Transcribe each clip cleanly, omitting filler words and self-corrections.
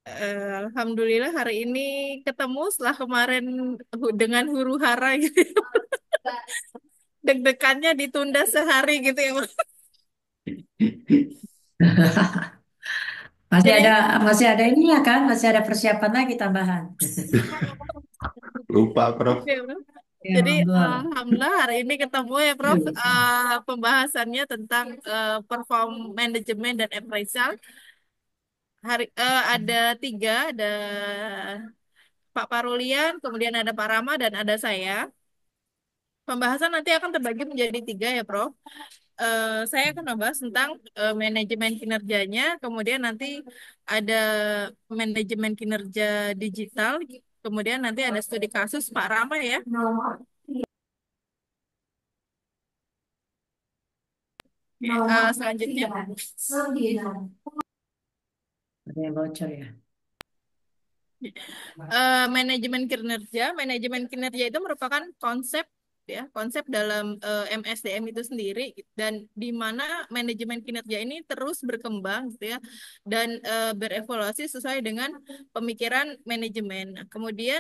Alhamdulillah hari ini ketemu setelah kemarin dengan huru hara gitu. Deg-degannya ditunda sehari gitu ya. Masih ada Jadi masih ada ini ya kan? Masih ada persiapan lagi tambahan. lupa, Prof. Oke, Prof. Ya, Jadi monggo. alhamdulillah hari ini ketemu ya Prof. Pembahasannya tentang perform management dan appraisal. Ada tiga, ada Pak Parulian, kemudian ada Pak Rama dan ada saya. Pembahasan nanti akan terbagi menjadi tiga ya Prof. Saya akan membahas tentang manajemen kinerjanya, kemudian nanti ada manajemen kinerja digital, kemudian nanti ada studi kasus Pak Rama ya. Selanjutnya, Ada yang bocor ya. manajemen kinerja itu merupakan konsep ya, konsep dalam MSDM itu sendiri dan di mana manajemen kinerja ini terus berkembang gitu ya dan berevaluasi sesuai dengan pemikiran manajemen. Nah, kemudian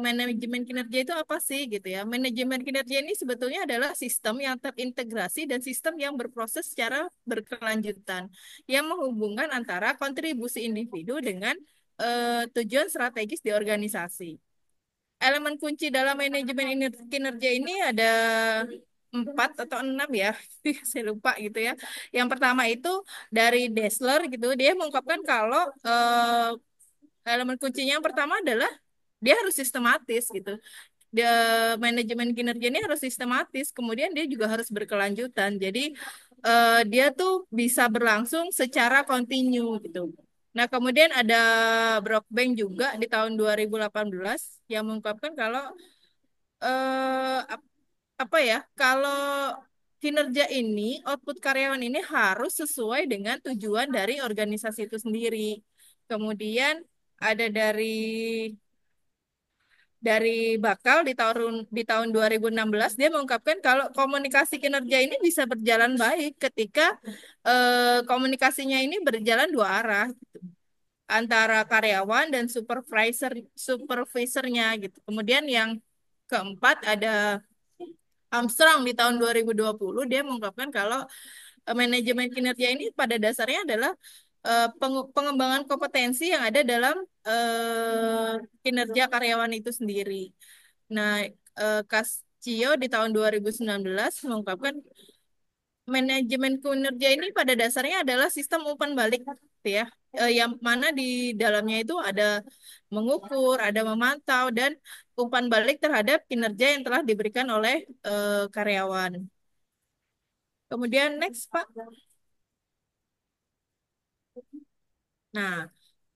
manajemen kinerja itu apa sih gitu ya? Manajemen kinerja ini sebetulnya adalah sistem yang terintegrasi dan sistem yang berproses secara berkelanjutan yang menghubungkan antara kontribusi individu dengan tujuan strategis di organisasi. Elemen kunci dalam manajemen kinerja ini ada empat atau enam ya, saya lupa gitu ya. Yang pertama itu dari Dessler gitu, dia mengungkapkan kalau elemen kuncinya yang pertama adalah dia harus sistematis gitu. Dia, manajemen kinerja ini harus sistematis, kemudian dia juga harus berkelanjutan. Jadi dia tuh bisa berlangsung secara kontinu gitu. Nah, kemudian ada Brookbank juga di tahun 2018 yang mengungkapkan kalau apa ya, kalau kinerja ini, output karyawan ini harus sesuai dengan tujuan dari organisasi itu sendiri. Kemudian ada dari Bakal di tahun 2016 dia mengungkapkan kalau komunikasi kinerja ini bisa berjalan baik ketika komunikasinya ini berjalan dua arah gitu, antara karyawan dan supervisornya gitu. Kemudian yang keempat ada Armstrong di tahun 2020 dia mengungkapkan kalau manajemen kinerja ini pada dasarnya adalah pengembangan kompetensi yang ada dalam kinerja karyawan itu sendiri. Nah, Cascio di tahun 2019 mengungkapkan manajemen kinerja ini pada dasarnya adalah sistem umpan balik gitu ya. Yang mana di dalamnya itu ada mengukur, ada memantau dan umpan balik terhadap kinerja yang telah diberikan oleh karyawan. Kemudian next Pak. Nah,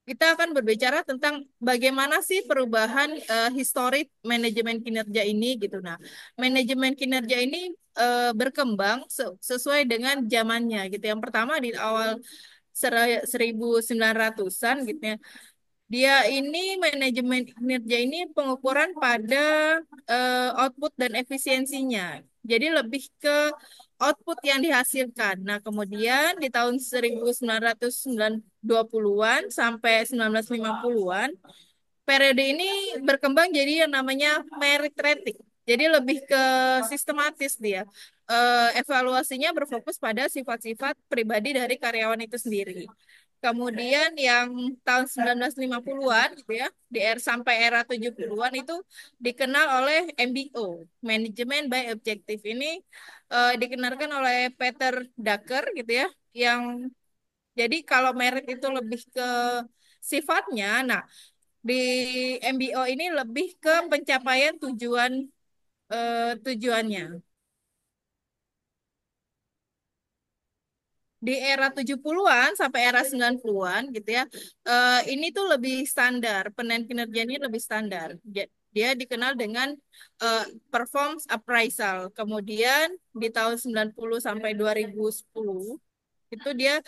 kita akan berbicara tentang bagaimana sih perubahan historik manajemen kinerja ini gitu. Nah, manajemen kinerja ini berkembang sesuai dengan zamannya gitu. Yang pertama di awal 1900-an gitu ya. Dia ini manajemen kinerja ini pengukuran pada output dan efisiensinya. Jadi lebih ke output yang dihasilkan. Nah, kemudian di tahun 1920-an sampai 1950-an, periode ini berkembang jadi yang namanya merit rating. Jadi lebih ke sistematis dia. Evaluasinya berfokus pada sifat-sifat pribadi dari karyawan itu sendiri. Kemudian yang tahun 1950-an gitu ya, sampai era 70-an itu dikenal oleh MBO, Management by Objective. Ini dikenalkan oleh Peter Drucker gitu ya, yang jadi kalau merit itu lebih ke sifatnya, nah di MBO ini lebih ke pencapaian tujuannya. Di era 70-an sampai era 90-an gitu ya. Ini tuh lebih standar, penilaian kinerjanya lebih standar. Dia dikenal dengan eh, performance appraisal. Kemudian di tahun 90 sampai 2010 itu dia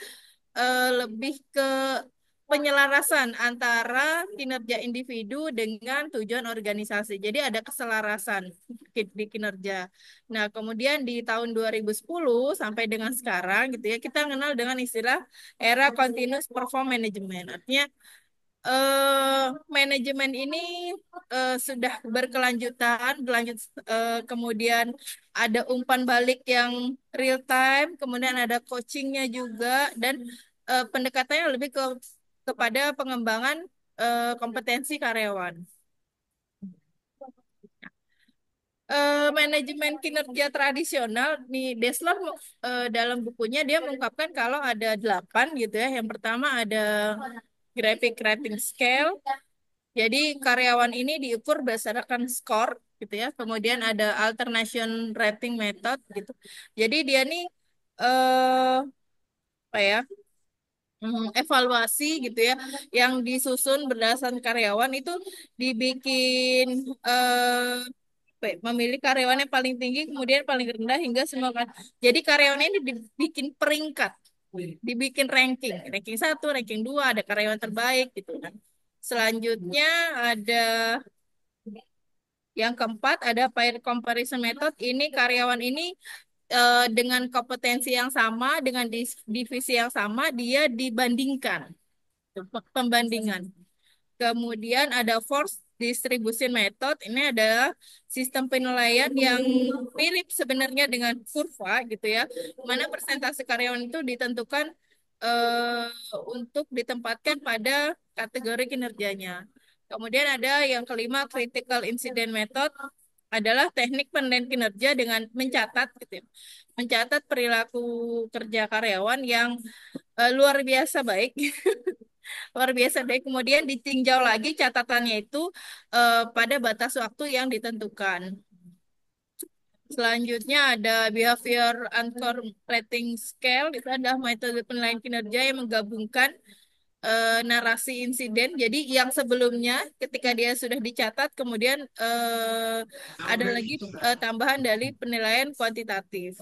lebih ke penyelarasan antara kinerja individu dengan tujuan organisasi. Jadi ada keselarasan di kinerja. Nah, kemudian di tahun 2010 sampai dengan sekarang gitu ya, kita kenal dengan istilah era continuous perform management. Artinya manajemen ini sudah berkelanjutan, kemudian ada umpan balik yang real time, kemudian ada coachingnya juga, dan pendekatannya lebih kepada pengembangan kompetensi karyawan. Manajemen kinerja tradisional nih Dessler dalam bukunya dia mengungkapkan kalau ada 8 gitu ya. Yang pertama ada graphic rating scale. Jadi karyawan ini diukur berdasarkan skor gitu ya. Kemudian ada alternation rating method gitu. Jadi dia nih eh apa ya? Evaluasi gitu ya yang disusun berdasarkan karyawan itu dibikin memilih karyawan yang paling tinggi kemudian paling rendah hingga semua kan. Jadi karyawan ini dibikin peringkat, dibikin ranking, ranking satu, ranking dua, ada karyawan terbaik gitu kan. Selanjutnya ada yang keempat ada peer comparison method. Ini karyawan ini dengan kompetensi yang sama, dengan divisi yang sama, dia dibandingkan. Pembandingan. Kemudian ada force distribution method. Ini adalah sistem penilaian yang mirip sebenarnya dengan kurva gitu ya. Mana persentase karyawan itu ditentukan eh, untuk ditempatkan pada kategori kinerjanya. Kemudian ada yang kelima critical incident method adalah teknik penilaian kinerja dengan mencatat gitu ya. Mencatat perilaku kerja karyawan yang luar biasa baik. Luar biasa deh. Kemudian ditinjau lagi catatannya itu pada batas waktu yang ditentukan. Selanjutnya ada behavior anchor rating scale. Itu adalah metode penilaian kinerja yang menggabungkan narasi insiden. Jadi yang sebelumnya ketika dia sudah dicatat, kemudian ada lagi tambahan dari penilaian kuantitatif.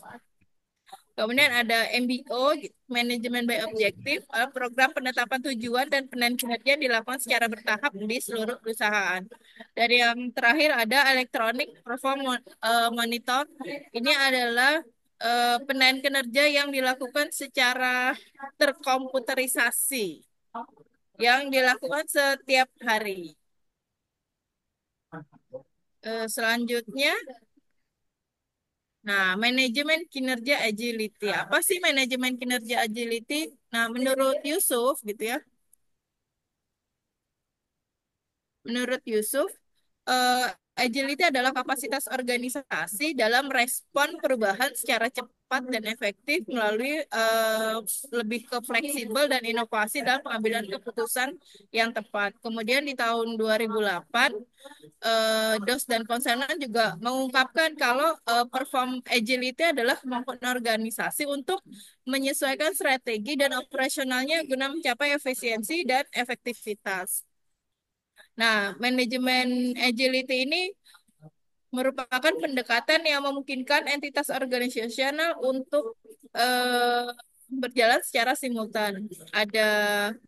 Kemudian ada MBO, Manajemen by Objective, program penetapan tujuan dan penilaian kinerja dilakukan secara bertahap di seluruh perusahaan. Dari yang terakhir ada Electronic Monitor. Ini adalah penilaian kinerja yang dilakukan secara terkomputerisasi, yang dilakukan setiap hari. Selanjutnya, nah, manajemen kinerja agility. Apa sih manajemen kinerja agility? Nah, menurut Yusuf gitu ya. Menurut Yusuf, agility adalah kapasitas organisasi dalam respon perubahan secara cepat dan efektif melalui lebih ke fleksibel dan inovasi dalam pengambilan keputusan yang tepat. Kemudian di tahun 2008 DOS dan Konselman juga mengungkapkan kalau perform agility adalah kemampuan organisasi untuk menyesuaikan strategi dan operasionalnya guna mencapai efisiensi dan efektivitas. Nah, manajemen agility ini merupakan pendekatan yang memungkinkan entitas organisasional untuk berjalan secara simultan. Ada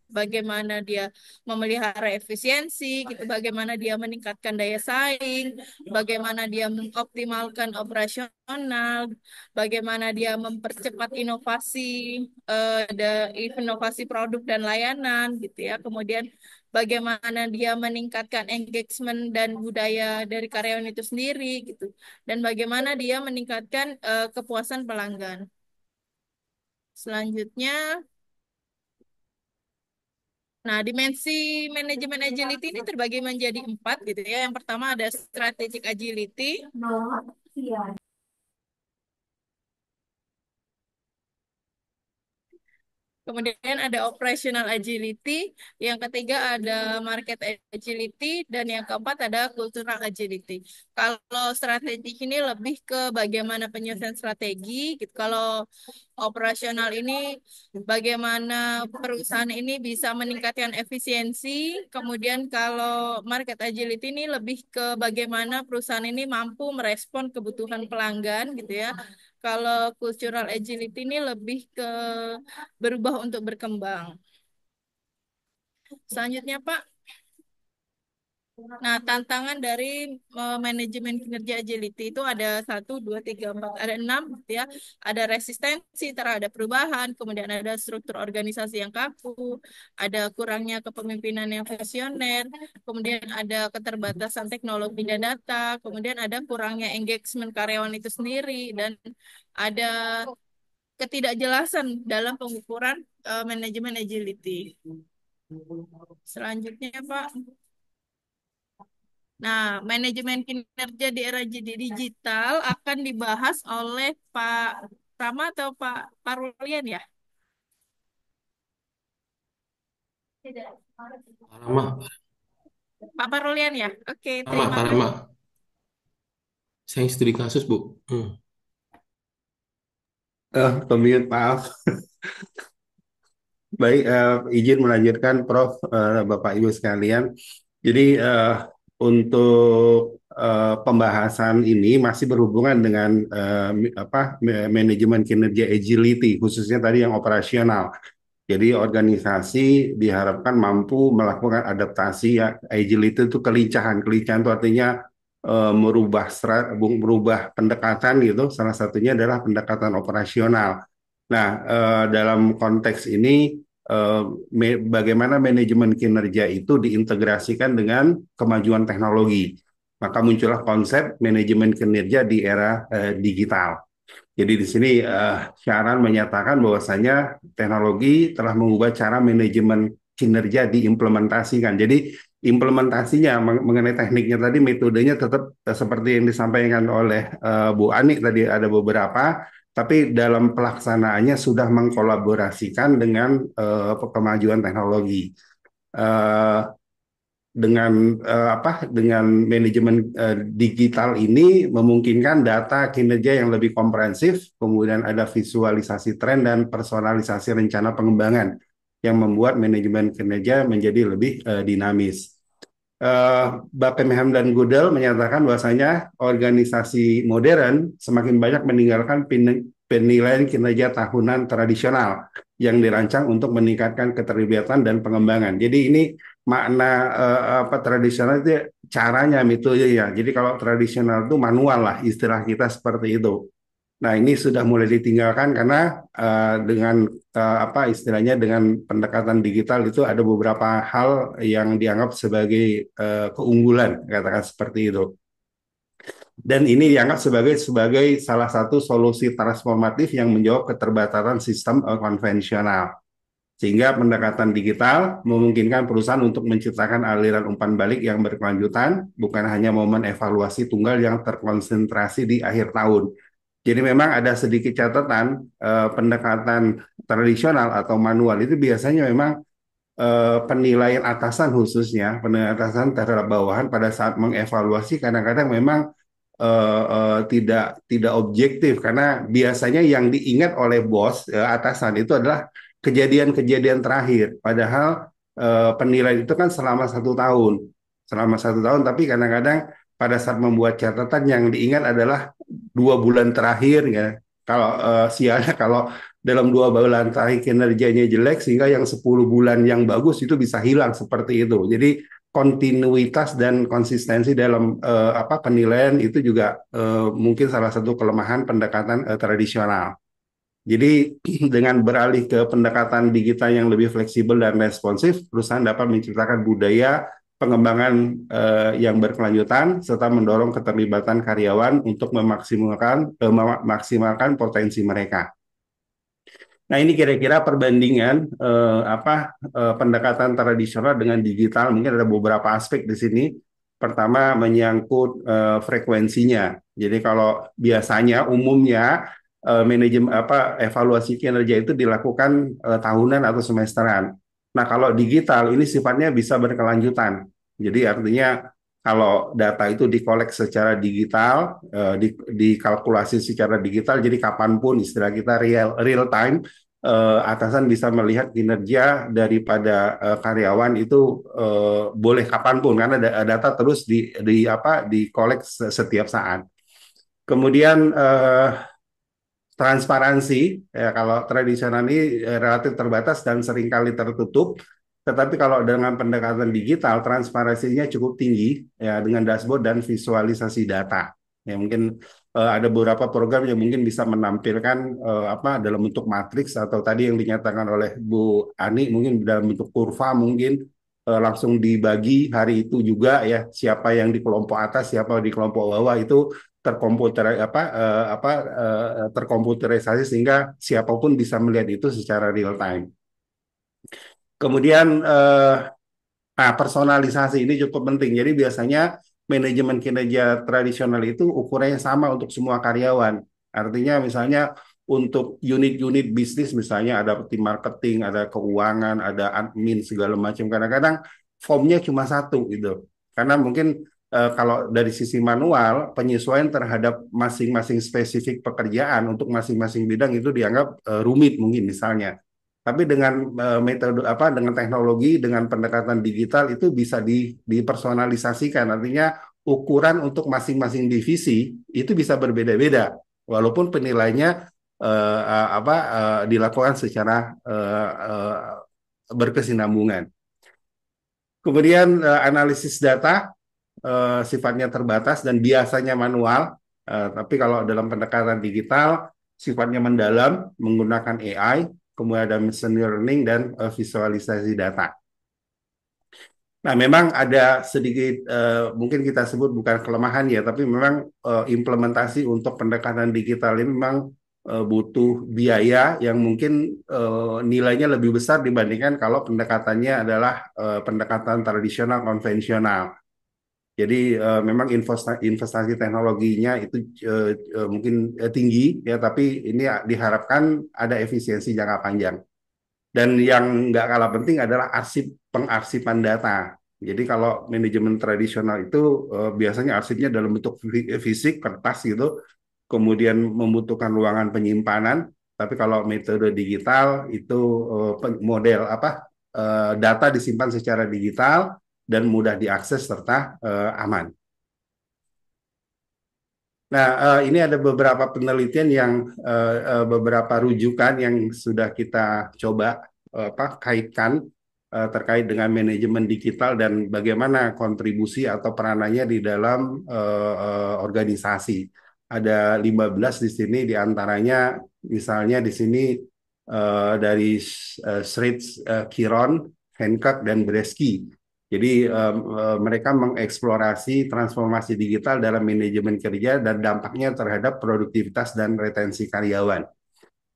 bagaimana dia memelihara efisiensi, gitu, bagaimana dia meningkatkan daya saing, bagaimana dia mengoptimalkan operasional, bagaimana dia mempercepat inovasi produk dan layanan, gitu ya. Kemudian bagaimana dia meningkatkan engagement dan budaya dari karyawan itu sendiri gitu dan bagaimana dia meningkatkan kepuasan pelanggan. Selanjutnya, nah dimensi manajemen agility ini terbagi menjadi 4 gitu ya. Yang pertama ada strategic agility, kemudian ada operational agility, yang ketiga ada market agility, dan yang keempat ada cultural agility. Kalau strategi ini lebih ke bagaimana penyusunan strategi, gitu. Kalau operasional ini bagaimana perusahaan ini bisa meningkatkan efisiensi. Kemudian kalau market agility ini lebih ke bagaimana perusahaan ini mampu merespon kebutuhan pelanggan, gitu ya. Kalau cultural agility ini lebih ke berubah untuk berkembang. Selanjutnya, Pak. Nah, tantangan dari manajemen kinerja agility itu ada satu, dua, tiga, empat, ada enam, gitu ya. Ada resistensi terhadap perubahan, kemudian ada struktur organisasi yang kaku, ada kurangnya kepemimpinan yang visioner, kemudian ada keterbatasan teknologi dan data, kemudian ada kurangnya engagement karyawan itu sendiri, dan ada ketidakjelasan dalam pengukuran manajemen agility. Selanjutnya, Pak. Nah, manajemen kinerja di era digital akan dibahas oleh Pak Rama atau Pak Parulian ya? Rama, Pak Parulian ya? Oke, Rama, terima Pak kasih. Rama. Saya yang studi kasus, Bu. Pemute, maaf. Baik, izin melanjutkan, Prof, Bapak Ibu sekalian. Jadi untuk pembahasan ini masih berhubungan dengan manajemen kinerja agility, khususnya tadi yang operasional. Jadi organisasi diharapkan mampu melakukan adaptasi ya. Agility itu kelincahan. Kelincahan itu artinya merubah pendekatan gitu. Salah satunya adalah pendekatan operasional. Nah, dalam konteks ini bagaimana manajemen kinerja itu diintegrasikan dengan kemajuan teknologi. Maka muncullah konsep manajemen kinerja di era digital. Jadi di sini Syaran menyatakan bahwasanya teknologi telah mengubah cara manajemen kinerja diimplementasikan. Jadi implementasinya mengenai tekniknya tadi, metodenya tetap seperti yang disampaikan oleh Bu Ani tadi, ada beberapa, tapi dalam pelaksanaannya sudah mengkolaborasikan dengan kemajuan teknologi. Eh, dengan manajemen digital ini memungkinkan data kinerja yang lebih komprehensif, kemudian ada visualisasi tren dan personalisasi rencana pengembangan yang membuat manajemen kinerja menjadi lebih dinamis. Buckingham dan Goodell menyatakan bahwasanya organisasi modern semakin banyak meninggalkan penilaian kinerja tahunan tradisional yang dirancang untuk meningkatkan keterlibatan dan pengembangan. Jadi ini makna tradisional itu caranya, metodenya. Jadi kalau tradisional itu manual lah, istilah kita seperti itu. Nah, ini sudah mulai ditinggalkan karena dengan istilahnya dengan pendekatan digital itu ada beberapa hal yang dianggap sebagai keunggulan, katakan seperti itu. Dan ini dianggap sebagai salah satu solusi transformatif yang menjawab keterbatasan sistem konvensional. Sehingga pendekatan digital memungkinkan perusahaan untuk menciptakan aliran umpan balik yang berkelanjutan, bukan hanya momen evaluasi tunggal yang terkonsentrasi di akhir tahun. Jadi memang ada sedikit catatan pendekatan tradisional atau manual itu biasanya memang penilaian atasan, khususnya penilaian atasan terhadap bawahan pada saat mengevaluasi kadang-kadang memang tidak objektif, karena biasanya yang diingat oleh bos atasan itu adalah kejadian-kejadian terakhir. Padahal penilaian itu kan selama satu tahun, tapi kadang-kadang pada saat membuat catatan yang diingat adalah 2 bulan terakhir ya. Kalau sialnya kalau dalam 2 bulan terakhir kinerjanya jelek, sehingga yang 10 bulan yang bagus itu bisa hilang seperti itu. Jadi kontinuitas dan konsistensi dalam penilaian itu juga mungkin salah satu kelemahan pendekatan tradisional. Jadi dengan beralih ke pendekatan digital yang lebih fleksibel dan responsif, perusahaan dapat menciptakan budaya pengembangan yang berkelanjutan serta mendorong keterlibatan karyawan untuk memaksimalkan potensi mereka. Nah, ini kira-kira perbandingan pendekatan tradisional dengan digital. Mungkin ada beberapa aspek di sini. Pertama, menyangkut frekuensinya. Jadi kalau biasanya umumnya manajemen evaluasi kinerja itu dilakukan tahunan atau semesteran. Nah, kalau digital ini sifatnya bisa berkelanjutan. Jadi artinya kalau data itu dikolek secara digital, dikalkulasi secara digital, jadi kapanpun, istilah kita real time, atasan bisa melihat kinerja daripada karyawan itu boleh kapanpun, karena data terus dikolek setiap saat. Kemudian transparansi, ya, kalau tradisional ini relatif terbatas dan seringkali tertutup. Tetapi kalau dengan pendekatan digital, transparansinya cukup tinggi ya dengan dashboard dan visualisasi data. Ya mungkin ada beberapa program yang mungkin bisa menampilkan apa dalam bentuk matriks atau tadi yang dinyatakan oleh Bu Ani mungkin dalam bentuk kurva mungkin langsung dibagi hari itu juga ya siapa yang di kelompok atas, siapa di kelompok bawah itu terkomputerisasi sehingga siapapun bisa melihat itu secara real time. Kemudian nah, personalisasi ini cukup penting. Jadi biasanya manajemen kinerja tradisional itu ukurannya sama untuk semua karyawan. Artinya misalnya untuk unit-unit bisnis misalnya ada tim marketing, ada keuangan, ada admin segala macam. Kadang-kadang formnya cuma satu gitu. Karena mungkin kalau dari sisi manual penyesuaian terhadap masing-masing spesifik pekerjaan untuk masing-masing bidang itu dianggap rumit mungkin misalnya. Tapi dengan metode apa dengan teknologi dengan pendekatan digital itu bisa dipersonalisasikan. Artinya ukuran untuk masing-masing divisi itu bisa berbeda-beda walaupun penilaiannya dilakukan secara berkesinambungan. Kemudian analisis data sifatnya terbatas dan biasanya manual. Tapi kalau dalam pendekatan digital sifatnya mendalam menggunakan AI, kemudian ada machine learning dan visualisasi data. Nah, memang ada sedikit mungkin kita sebut bukan kelemahan ya, tapi memang implementasi untuk pendekatan digital ini memang butuh biaya yang mungkin nilainya lebih besar dibandingkan kalau pendekatannya adalah pendekatan tradisional konvensional. Jadi memang investasi teknologinya itu mungkin tinggi ya, tapi ini diharapkan ada efisiensi jangka panjang. Dan yang nggak kalah penting adalah pengarsipan data. Jadi kalau manajemen tradisional itu biasanya arsipnya dalam bentuk fisik kertas gitu, kemudian membutuhkan ruangan penyimpanan. Tapi kalau metode digital itu model data disimpan secara digital dan mudah diakses serta aman. Nah, ini ada beberapa penelitian yang beberapa rujukan yang sudah kita coba kaitkan terkait dengan manajemen digital dan bagaimana kontribusi atau peranannya di dalam organisasi. Ada 15 di sini, diantaranya misalnya di sini dari Shreds, Kiron, Hancock, dan Bresky. Jadi mereka mengeksplorasi transformasi digital dalam manajemen kerja dan dampaknya terhadap produktivitas dan retensi karyawan.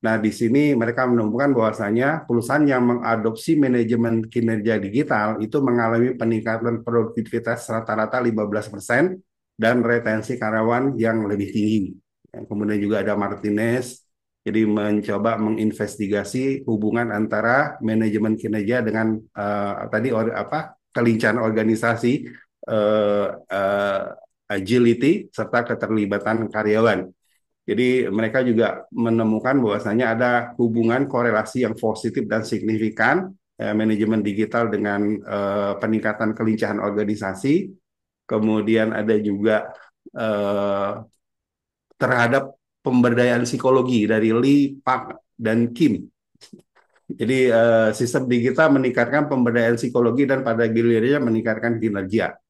Nah, di sini mereka menemukan bahwasanya perusahaan yang mengadopsi manajemen kinerja digital itu mengalami peningkatan produktivitas rata-rata 15% dan retensi karyawan yang lebih tinggi. Kemudian juga ada Martinez, jadi mencoba menginvestigasi hubungan antara manajemen kinerja dengan kelincahan organisasi, agility, serta keterlibatan karyawan. Jadi mereka juga menemukan bahwasanya ada hubungan korelasi yang positif dan signifikan manajemen digital dengan peningkatan kelincahan organisasi. Kemudian ada juga terhadap pemberdayaan psikologi dari Lee, Park, dan Kim. Jadi sistem digital meningkatkan pemberdayaan psikologi dan pada gilirannya meningkatkan kinerja.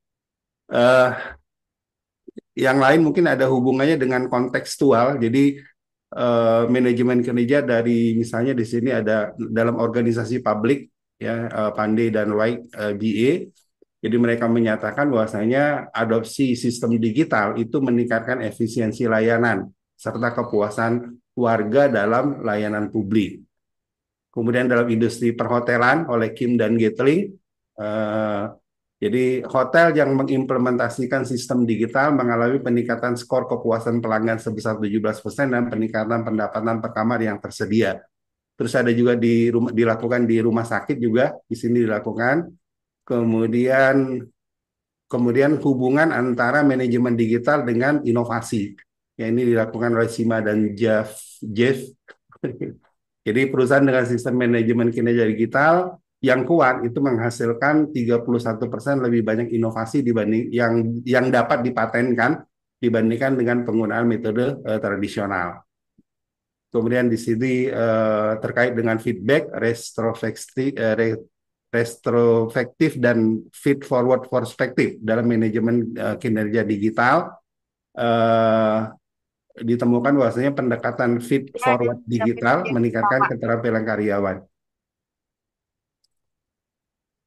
Yang lain mungkin ada hubungannya dengan kontekstual. Jadi manajemen kinerja dari misalnya di sini ada dalam organisasi publik ya Pandey dan White BA. Jadi mereka menyatakan bahwasanya adopsi sistem digital itu meningkatkan efisiensi layanan serta kepuasan warga dalam layanan publik. Kemudian dalam industri perhotelan oleh Kim dan Gatling, jadi hotel yang mengimplementasikan sistem digital mengalami peningkatan skor kepuasan pelanggan sebesar 17% dan peningkatan pendapatan per kamar yang tersedia. Terus ada juga dilakukan di rumah sakit juga, di sini dilakukan. Kemudian hubungan antara manajemen digital dengan inovasi. Ya, ini dilakukan oleh Sima dan Jeff. Jadi perusahaan dengan sistem manajemen kinerja digital yang kuat itu menghasilkan 31% lebih banyak inovasi dibanding yang dapat dipatenkan dibandingkan dengan penggunaan metode tradisional. Kemudian di sini terkait dengan feedback, retrospektif dan feed forward perspektif dalam manajemen kinerja digital. eh, Ditemukan bahwasanya pendekatan feed forward digital meningkatkan keterampilan karyawan.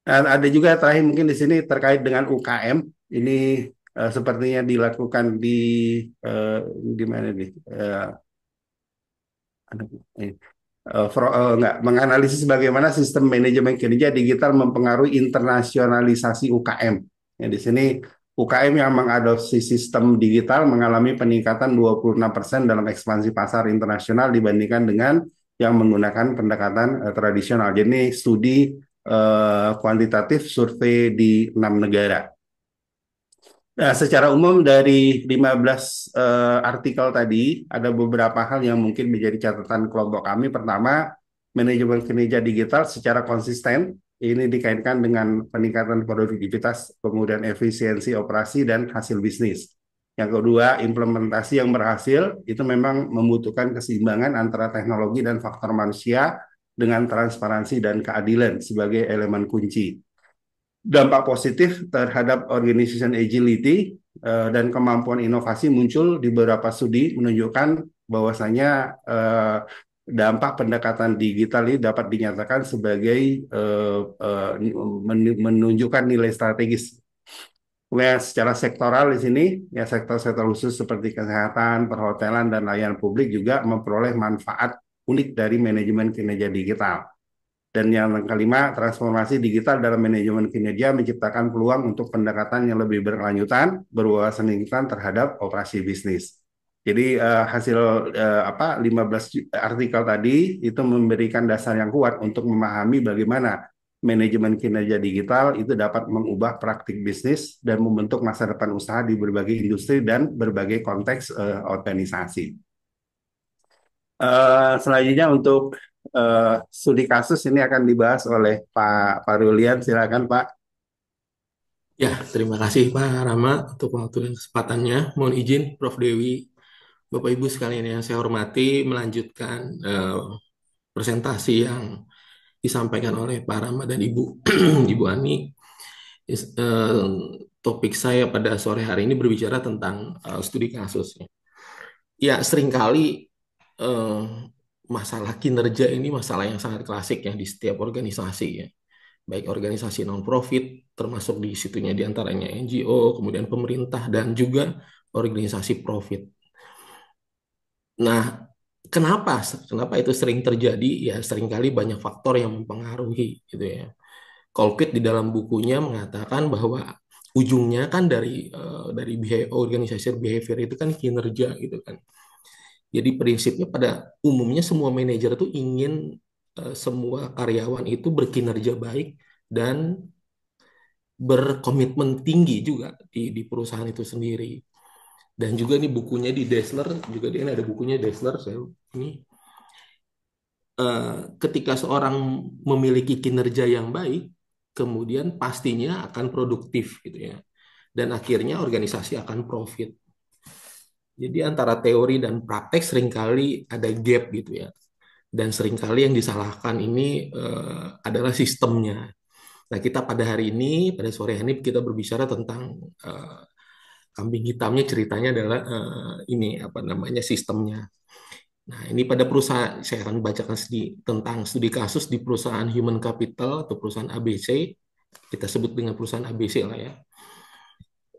Dan ada juga terakhir mungkin di sini terkait dengan UKM. Ini sepertinya dilakukan di mana nih? Enggak, menganalisis bagaimana sistem manajemen kinerja digital mempengaruhi internasionalisasi UKM. Ya, di sini UKM yang mengadopsi sistem digital mengalami peningkatan 26% dalam ekspansi pasar internasional dibandingkan dengan yang menggunakan pendekatan tradisional. Jadi studi kuantitatif survei di 6 negara. Nah, secara umum dari 15 artikel tadi, ada beberapa hal yang mungkin menjadi catatan kelompok kami. Pertama, manajemen kinerja digital secara konsisten, ini dikaitkan dengan peningkatan produktivitas, kemudian efisiensi operasi dan hasil bisnis. Yang kedua, implementasi yang berhasil, itu memang membutuhkan keseimbangan antara teknologi dan faktor manusia dengan transparansi dan keadilan sebagai elemen kunci. Dampak positif terhadap organization agility dan kemampuan inovasi muncul di beberapa studi menunjukkan bahwasanya dampak pendekatan digital ini dapat dinyatakan sebagai menunjukkan nilai strategis. Kemudian secara sektoral di sini, ya sektor-sektor khusus seperti kesehatan, perhotelan, dan layanan publik juga memperoleh manfaat unik dari manajemen kinerja digital. Dan yang kelima, transformasi digital dalam manajemen kinerja menciptakan peluang untuk pendekatan yang lebih berkelanjutan, berwawasan lingkungan terhadap operasi bisnis. Jadi hasil 15 artikel tadi itu memberikan dasar yang kuat untuk memahami bagaimana manajemen kinerja digital itu dapat mengubah praktik bisnis dan membentuk masa depan usaha di berbagai industri dan berbagai konteks organisasi. Selanjutnya untuk studi kasus ini akan dibahas oleh Pak Rulian. Silakan Pak. Ya, terima kasih Pak Rama untuk waktu dan kesempatannya. Mohon izin Prof. Dewi, Bapak Ibu sekalian yang saya hormati, melanjutkan presentasi yang disampaikan oleh Pak Rama dan Ibu Ibu Ani. Topik saya pada sore hari ini berbicara tentang studi kasus. Ya, seringkali masalah kinerja ini masalah yang sangat klasik ya di setiap organisasi ya. Baik organisasi non-profit, termasuk di situnya diantaranya NGO, kemudian pemerintah, dan juga organisasi profit. Nah, kenapa itu sering terjadi? Ya, seringkali banyak faktor yang mempengaruhi gitu ya. Colquitt di dalam bukunya mengatakan bahwa ujungnya kan dari organization behavior itu kan kinerja gitu kan. Jadi prinsipnya pada umumnya semua manajer itu ingin semua karyawan itu berkinerja baik dan berkomitmen tinggi juga di perusahaan itu sendiri. Dan juga nih bukunya di Dassler, juga ini ada bukunya Dassler, ini ketika seorang memiliki kinerja yang baik, kemudian pastinya akan produktif gitu ya. Dan akhirnya organisasi akan profit. Jadi antara teori dan praktek seringkali ada gap gitu ya. Dan seringkali yang disalahkan ini adalah sistemnya. Nah, kita pada hari ini, pada sore hari ini kita berbicara tentang kambing hitamnya, ceritanya adalah ini apa namanya sistemnya. Nah, ini pada perusahaan, saya akan bacakan tentang studi kasus di perusahaan human capital atau perusahaan ABC. Kita sebut dengan perusahaan ABC lah ya.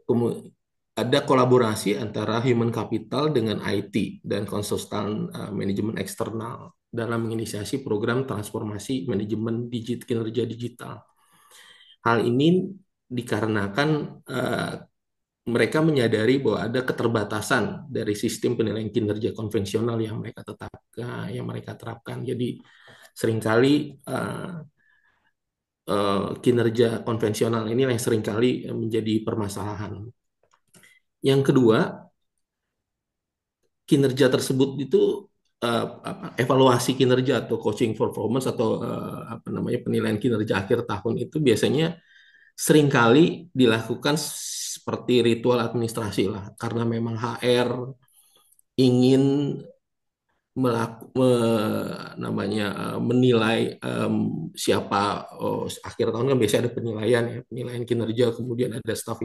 Kemudian ada kolaborasi antara human capital dengan IT dan konsultan manajemen eksternal dalam menginisiasi program transformasi manajemen kinerja digital. Hal ini dikarenakan mereka menyadari bahwa ada keterbatasan dari sistem penilaian kinerja konvensional yang mereka terapkan. Jadi seringkali kinerja konvensional ini yang seringkali menjadi permasalahan. Yang kedua, kinerja tersebut itu evaluasi kinerja atau coaching performance atau penilaian kinerja akhir tahun itu biasanya seringkali dilakukan seperti ritual administrasi lah, karena memang HR ingin menilai siapa akhir tahun kan biasanya ada penilaian ya, penilaian kinerja, kemudian ada staf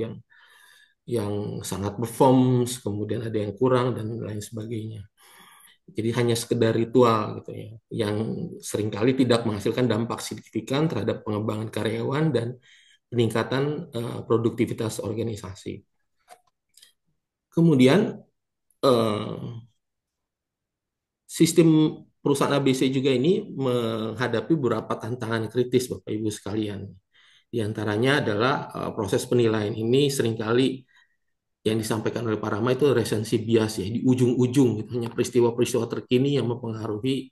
yang sangat performs, kemudian ada yang kurang dan lain sebagainya. Jadi hanya sekedar ritual gitu ya, yang seringkali tidak menghasilkan dampak signifikan terhadap pengembangan karyawan dan peningkatan produktivitas organisasi. Kemudian sistem perusahaan ABC juga ini menghadapi beberapa tantangan kritis, Bapak Ibu sekalian. Di antaranya adalah proses penilaian ini seringkali yang disampaikan oleh Pak Rama itu resensi bias ya, di ujung-ujung gitu, hanya peristiwa-peristiwa terkini yang mempengaruhi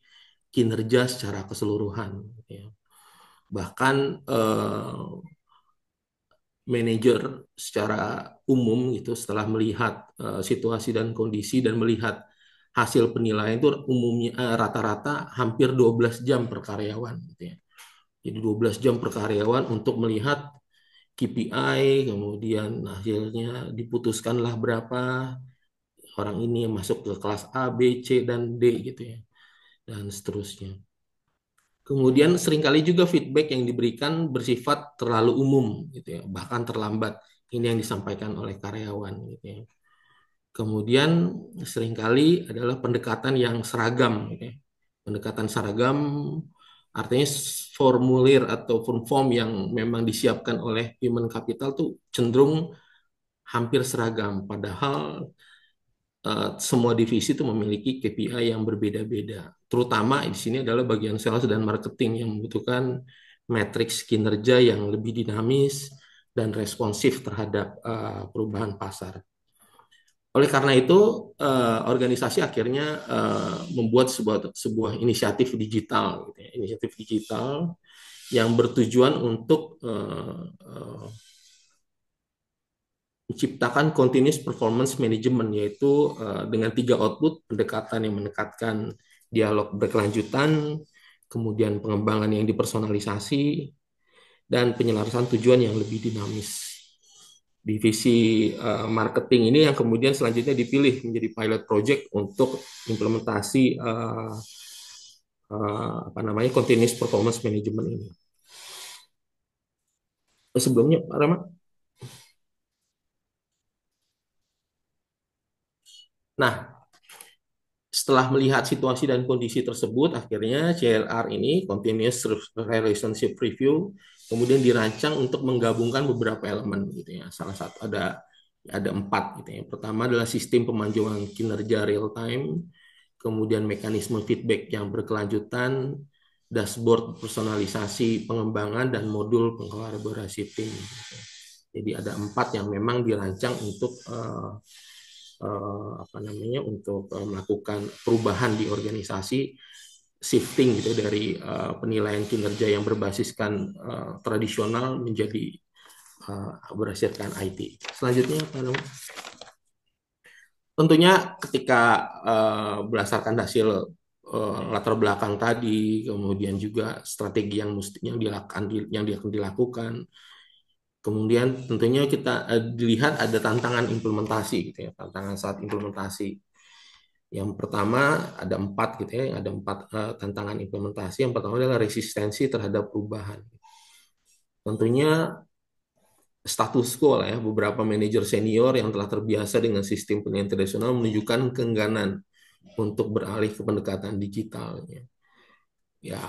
kinerja secara keseluruhan. Gitu ya. Bahkan manajer secara umum gitu setelah melihat situasi dan kondisi dan melihat hasil penilaian itu umumnya rata-rata hampir 12 jam per karyawan gitu ya. Jadi 12 jam per karyawan untuk melihat KPI, kemudian hasilnya diputuskanlah berapa orang ini masuk ke kelas A, B, C, dan D gitu ya, dan seterusnya. Kemudian seringkali juga feedback yang diberikan bersifat terlalu umum gitu ya, bahkan terlambat. Ini yang disampaikan oleh karyawan gitu ya. Kemudian seringkali adalah pendekatan yang seragam gitu ya. Pendekatan seragam artinya formulir ataupun form yang memang disiapkan oleh human capital tuh cenderung hampir seragam, padahal semua divisi itu memiliki KPI yang berbeda-beda. Terutama di sini adalah bagian sales dan marketing yang membutuhkan matriks kinerja yang lebih dinamis dan responsif terhadap perubahan pasar. Oleh karena itu, organisasi akhirnya membuat sebuah inisiatif digital, gitu ya. Inisiatif digital yang bertujuan untuk menciptakan continuous performance management, yaitu dengan 3 output: pendekatan yang meningkatkan dialog berkelanjutan, kemudian pengembangan yang dipersonalisasi, dan penyelarasan tujuan yang lebih dinamis. Divisi marketing ini yang kemudian selanjutnya dipilih menjadi pilot project untuk implementasi continuous performance management ini. Sebelumnya, Pak Rama. Nah, setelah melihat situasi dan kondisi tersebut, akhirnya CLR ini, Continuous Relationship Review, kemudian dirancang untuk menggabungkan beberapa elemen gitu ya. Salah satu ada 4 gitu ya. Pertama adalah sistem pemantauan kinerja real time, kemudian mekanisme feedback yang berkelanjutan, dashboard personalisasi pengembangan, dan modul pengkolaborasi tim. Gitu. Jadi ada 4 yang memang dirancang untuk untuk melakukan perubahan di organisasi, shifting gitu dari penilaian kinerja yang berbasiskan tradisional menjadi berdasarkan IT. Selanjutnya, tentunya ketika berdasarkan hasil latar belakang tadi, kemudian juga strategi yang akan dilakukan. Kemudian tentunya kita dilihat ada tantangan implementasi gitu ya, tantangan saat implementasi. Yang pertama ada 4 gitu ya, ada 4 tantangan implementasi. Yang pertama adalah resistensi terhadap perubahan. Tentunya status quo lah ya, beberapa manajer senior yang telah terbiasa dengan sistem penilaian tradisional menunjukkan keengganan untuk beralih ke pendekatan digital. Ya,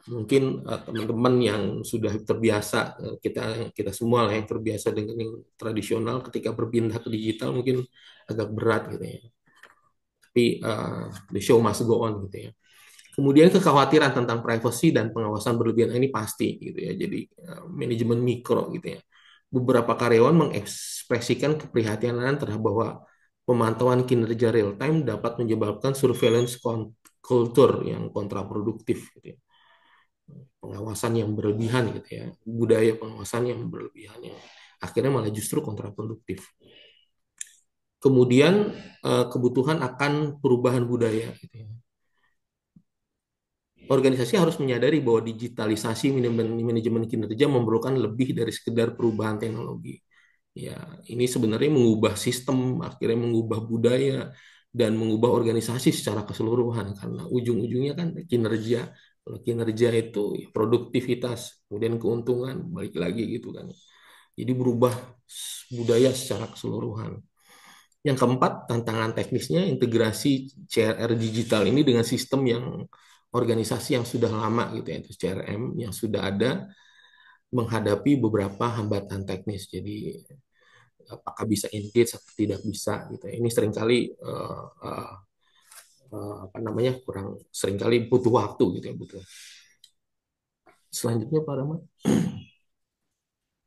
mungkin teman-teman yang sudah terbiasa, kita semua lah yang terbiasa dengan yang tradisional, ketika berpindah ke digital mungkin agak berat gitu ya. Tapi the show must go on gitu ya. Kemudian kekhawatiran tentang privacy dan pengawasan berlebihan ini pasti gitu ya. Jadi manajemen mikro gitu ya. Beberapa karyawan mengekspresikan keprihatinan terhadap bahwa pemantauan kinerja real time dapat menyebabkan surveillance culture yang kontraproduktif gitu ya. Pengawasan yang berlebihan gitu ya, budaya pengawasan yang berlebihan yang akhirnya malah justru kontraproduktif. Kemudian kebutuhan akan perubahan budaya gitu ya. Organisasi harus menyadari bahwa digitalisasi manajemen kinerja memerlukan lebih dari sekedar perubahan teknologi. Ya, ini sebenarnya mengubah sistem, akhirnya mengubah budaya, dan mengubah organisasi secara keseluruhan karena ujung-ujungnya kan kinerja. Kalau kinerja itu ya produktivitas, kemudian keuntungan balik lagi gitu kan. Jadi berubah budaya secara keseluruhan. Yang keempat, tantangan teknisnya integrasi CRR digital ini dengan sistem yang organisasi yang sudah lama gitu ya, itu CRM yang sudah ada menghadapi beberapa hambatan teknis. Jadi apakah bisa engage atau tidak bisa gitu ya. Ini seringkali apa namanya kurang seringkali butuh waktu gitu ya butuh. Selanjutnya Pak Rahmat.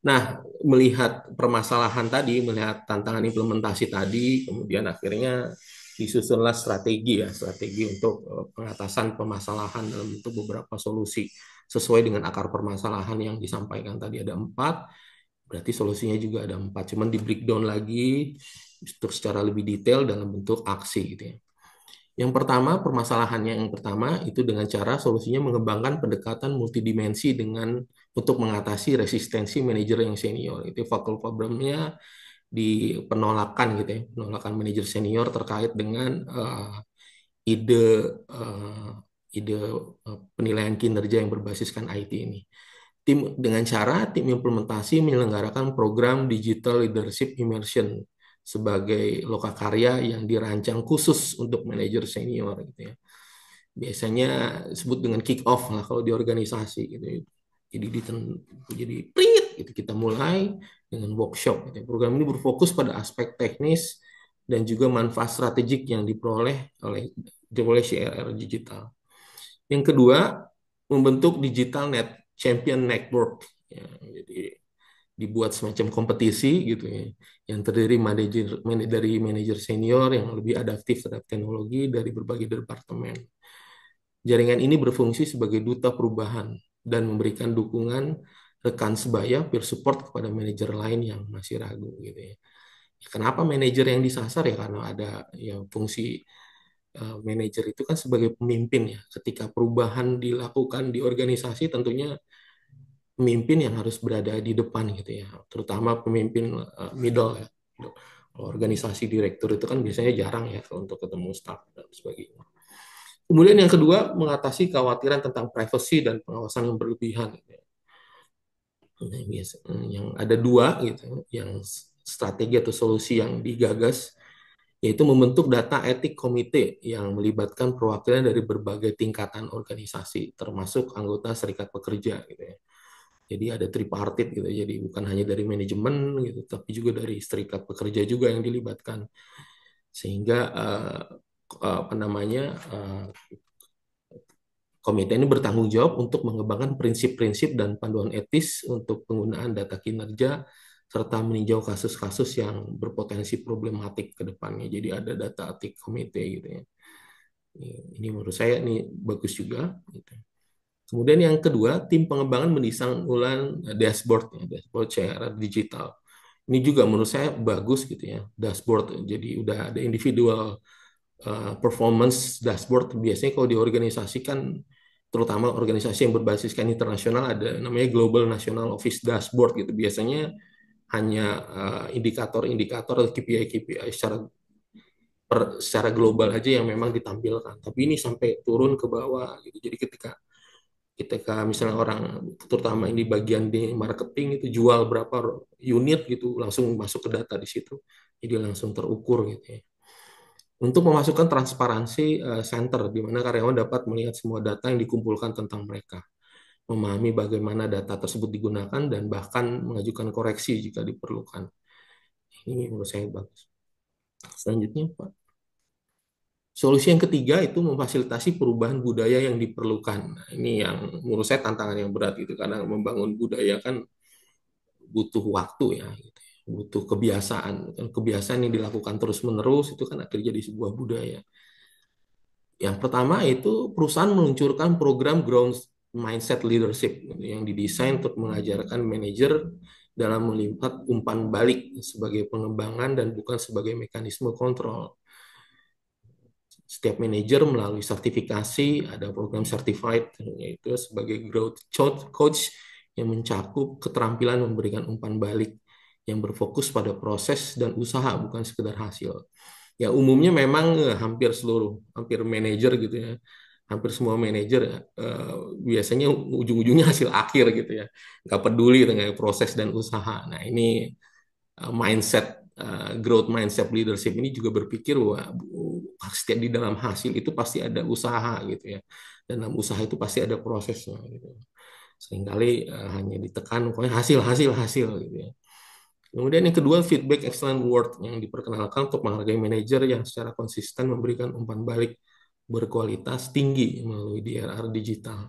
Nah, melihat permasalahan tadi, melihat tantangan implementasi tadi, kemudian akhirnya disusunlah strategi untuk pengatasan permasalahan dalam bentuk beberapa solusi sesuai dengan akar permasalahan yang disampaikan tadi ada 4, berarti solusinya juga ada 4, cuman di breakdown lagi untuk secara lebih detail dalam bentuk aksi gitu ya. Yang pertama, permasalahannya yang pertama itu dengan cara solusinya mengembangkan pendekatan multidimensi untuk mengatasi resistensi manajer yang senior. Itu focal problemnya di penolakan gitu ya, penolakan manajer senior terkait dengan ide penilaian kinerja yang berbasiskan IT ini. Dengan cara tim implementasi menyelenggarakan program Digital Leadership Immersion sebagai lokakarya yang dirancang khusus untuk manajer senior gitu ya. Biasanya disebut dengan kick off lah kalau di organisasi gitu. Jadi prit gitu kita mulai dengan workshop gitu. Program ini berfokus pada aspek teknis dan juga manfaat strategik yang diperoleh oleh CRR digital. Yang kedua, membentuk digital champion network ya, jadi dibuat semacam kompetisi gitu ya, yang terdiri dari manajer senior yang lebih adaptif terhadap teknologi dari berbagai departemen. Jaringan ini berfungsi sebagai duta perubahan dan memberikan dukungan rekan sebaya peer support kepada manajer lain yang masih ragu gitu ya. Kenapa manajer yang disasar ya karena ada yang fungsi manajer itu kan sebagai pemimpin ya. Ketika perubahan dilakukan di organisasi tentunya pemimpin yang harus berada di depan gitu ya, terutama pemimpin middle ya. Organisasi direktur itu kan biasanya jarang ya untuk ketemu staff dan sebagainya. Kemudian yang kedua, mengatasi kekhawatiran tentang privacy dan pengawasan yang berlebihan. Yang ada 2 gitu, yang strategi atau solusi yang digagas yaitu membentuk data etik komite yang melibatkan perwakilan dari berbagai tingkatan organisasi, termasuk anggota serikat pekerja gitu ya. Jadi ada tripartit gitu, jadi bukan hanya dari manajemen gitu, tapi juga dari serikat pekerja juga yang dilibatkan, sehingga komite ini bertanggung jawab untuk mengembangkan prinsip-prinsip dan panduan etis untuk penggunaan data kinerja serta meninjau kasus-kasus yang berpotensi problematik ke depannya. Jadi ada data etik komite gitu ya. Ini menurut saya ini bagus juga. Gitu. Kemudian yang kedua, tim pengembangan mendesain ulang dashboard CRR digital. Ini juga menurut saya bagus gitu ya, dashboard. Jadi udah ada individual performance dashboard. Biasanya kalau di organisasi kan, terutama organisasi yang berbasiskan internasional, ada namanya Global National Office Dashboard gitu. Biasanya hanya indikator-indikator atau KPI secara global aja yang memang ditampilkan. Tapi ini sampai turun ke bawah gitu. Jadi ketika misalnya orang, terutama ini bagian di marketing itu jual berapa unit gitu, langsung masuk ke data di situ. Jadi langsung terukur gitu ya. Untuk memasukkan transparansi center di mana karyawan dapat melihat semua data yang dikumpulkan tentang mereka, memahami bagaimana data tersebut digunakan dan bahkan mengajukan koreksi jika diperlukan. Ini menurut saya bagus. Selanjutnya, Pak. Solusi yang ketiga itu memfasilitasi perubahan budaya yang diperlukan. Nah, ini yang menurut saya tantangan yang berat itu karena membangun budaya kan butuh waktu ya, gitu. Butuh kebiasaan. Kebiasaan yang dilakukan terus-menerus itu kan akhirnya jadi sebuah budaya. Yang pertama itu perusahaan meluncurkan program Growth Mindset Leadership yang didesain untuk mengajarkan manajer dalam melihat umpan balik sebagai pengembangan dan bukan sebagai mekanisme kontrol. Setiap manajer melalui sertifikasi, ada program certified, yaitu sebagai growth coach yang mencakup keterampilan memberikan umpan balik yang berfokus pada proses dan usaha, bukan sekedar hasil. Ya umumnya memang hampir manajer gitu ya, hampir semua manajer biasanya ujung-ujungnya hasil akhir gitu ya, nggak peduli dengan proses dan usaha. Nah ini growth mindset leadership ini juga berpikir bahwa setiap di dalam hasil itu pasti ada usaha gitu ya, dan dalam usaha itu pasti ada prosesnya gitu. Seringkali hanya ditekan pokoknya hasil hasil hasil gitu ya. Kemudian yang kedua, feedback excellent word yang diperkenalkan untuk menghargai manajer yang secara konsisten memberikan umpan balik berkualitas tinggi melalui DRR digital.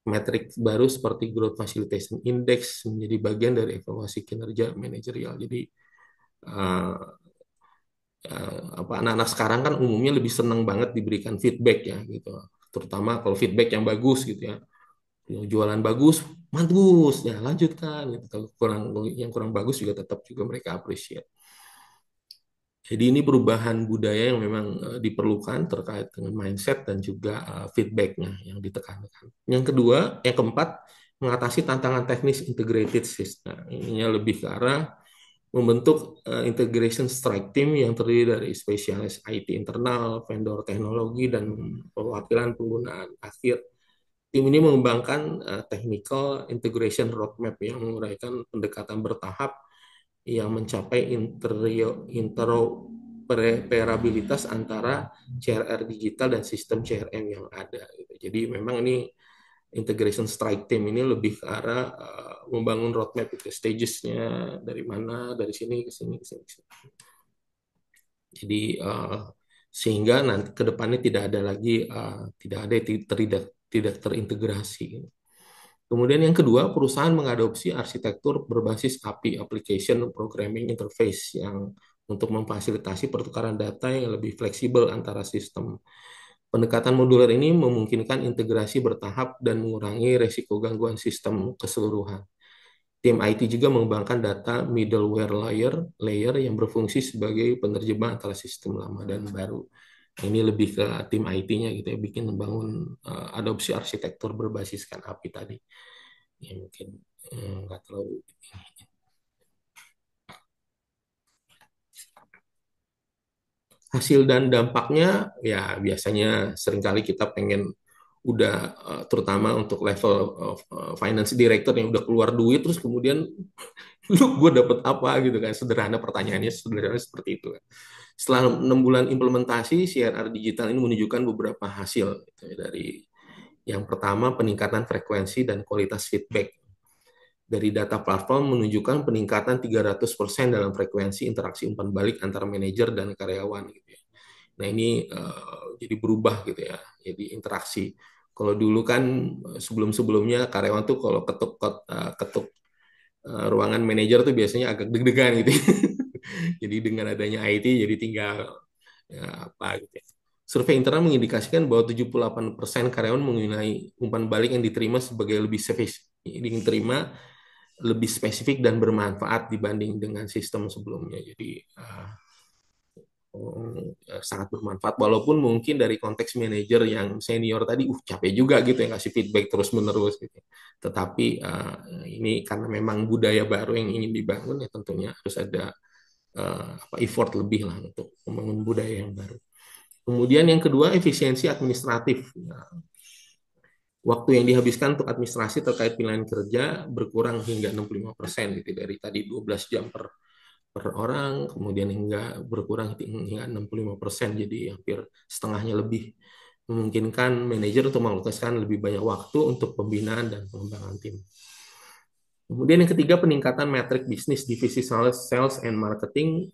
Metrik baru seperti Growth Facilitation Index menjadi bagian dari evaluasi kinerja manajerial. Jadi uh, anak-anak sekarang kan umumnya lebih senang banget diberikan feedback ya gitu. Terutama kalau feedback yang bagus gitu ya. Jualan bagus ya lanjutkan gitu. Kalau yang kurang bagus juga tetap juga mereka appreciate. Jadi ini perubahan budaya yang memang diperlukan terkait dengan mindset dan juga feedbacknya yang ditekankan. Yang kedua, yang keempat, mengatasi tantangan teknis integrated system. Ininya lebih ke arah membentuk integration strike team yang terdiri dari spesialis IT internal, vendor teknologi, dan perwakilan penggunaan akhir. Tim ini mengembangkan technical integration roadmap yang menguraikan pendekatan bertahap yang mencapai interoperabilitas antara CRR digital dan sistem CRM yang ada. Jadi memang ini integration strike team ini lebih ke arah membangun roadmap itu, stagesnya dari mana, dari sini ke sini ke sini. Jadi sehingga nanti ke depannya tidak ada lagi tidak terintegrasi. Kemudian yang kedua, perusahaan mengadopsi arsitektur berbasis API (Application Programming Interface) yang untuk memfasilitasi pertukaran data yang lebih fleksibel antara sistem. Pendekatan modular ini memungkinkan integrasi bertahap dan mengurangi resiko gangguan sistem keseluruhan. Tim IT juga mengembangkan data middleware layer yang berfungsi sebagai penerjemah antara sistem lama dan baru. Ini lebih ke tim IT-nya gitu ya, bikin membangun adopsi arsitektur berbasiskan API tadi. Ya mungkin nggak terlalu. Hasil dan dampaknya ya biasanya seringkali kita pengen udah terutama untuk level finance director yang udah keluar duit terus kemudian lu gue dapet apa gitu kan, sederhana pertanyaannya sederhana seperti itu kan. Setelah 6 bulan implementasi, CRR digital ini menunjukkan beberapa hasil gitu ya, dari yang pertama peningkatan frekuensi dan kualitas feedback. Dari data platform menunjukkan peningkatan 300% dalam frekuensi interaksi umpan balik antara manajer dan karyawan gitu ya. Nah ini jadi berubah gitu ya, jadi interaksi. Kalau dulu kan sebelum-sebelumnya karyawan tuh kalau ketuk ruangan manajer tuh biasanya agak deg-degan gitu. Jadi dengan adanya IT jadi tinggal ya, apa gitu ya. Survei internal mengindikasikan bahwa 78% karyawan mengenai umpan balik yang diterima sebagai lebih spesifik dan bermanfaat dibanding dengan sistem sebelumnya. Jadi sangat bermanfaat walaupun mungkin dari konteks manajer yang senior tadi capek juga gitu ya ngasih feedback terus menerus gitu. Tetapi ini karena memang budaya baru yang ingin dibangun ya tentunya harus ada effort lebih lah untuk membangun budaya yang baru. Kemudian yang kedua, efisiensi administratif. Nah, waktu yang dihabiskan untuk administrasi terkait pilihan kerja berkurang hingga 65% gitu, dari tadi 12 jam per orang, kemudian hingga berkurang hingga 65%, jadi hampir setengahnya lebih, memungkinkan manajer untuk mengalokasikan lebih banyak waktu untuk pembinaan dan pengembangan tim. Kemudian yang ketiga, peningkatan metrik bisnis. Divisi sales and marketing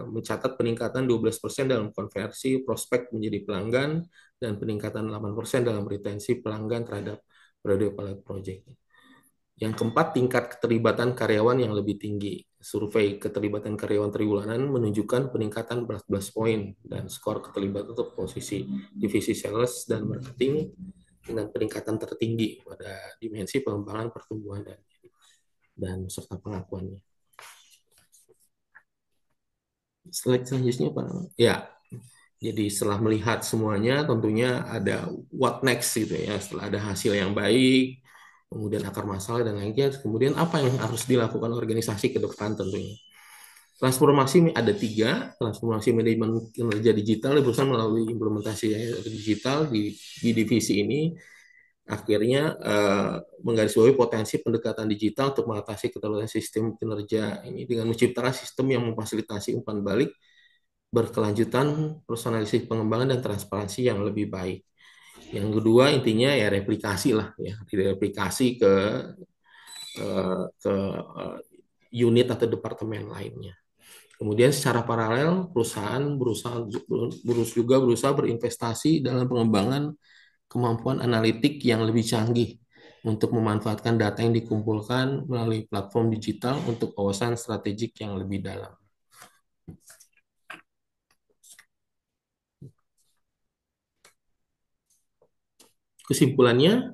mencatat peningkatan 12% dalam konversi prospek menjadi pelanggan dan peningkatan 8% dalam retensi pelanggan terhadap periode pilot project. Yang keempat, tingkat keterlibatan karyawan yang lebih tinggi. Survei keterlibatan karyawan triwulan menunjukkan peningkatan 14 poin dan skor keterlibatan untuk posisi divisi sales dan marketing dengan peningkatan tertinggi pada dimensi pengembangan pertumbuhan dan serta pengakuannya. Slide selanjutnya Pak. Ya, jadi setelah melihat semuanya tentunya ada what next gitu ya. Setelah ada hasil yang baik, kemudian akar masalah dan lainnya, kemudian apa yang harus dilakukan organisasi ke depan tentunya. Transformasi ada tiga, transformasi manajemen kinerja digital yang berusaha melalui implementasi digital di divisi ini akhirnya menggarisbawahi potensi pendekatan digital untuk mengatasi keterlibatan sistem kinerja ini dengan menciptakan sistem yang memfasilitasi umpan balik berkelanjutan, personalisasi pengembangan dan transparansi yang lebih baik. Yang kedua intinya ya replikasi lah ya, replikasi ke unit atau departemen lainnya. Kemudian secara paralel perusahaan berusaha berinvestasi dalam pengembangan kemampuan analitik yang lebih canggih untuk memanfaatkan data yang dikumpulkan melalui platform digital untuk wawasan strategik yang lebih dalam. Kesimpulannya,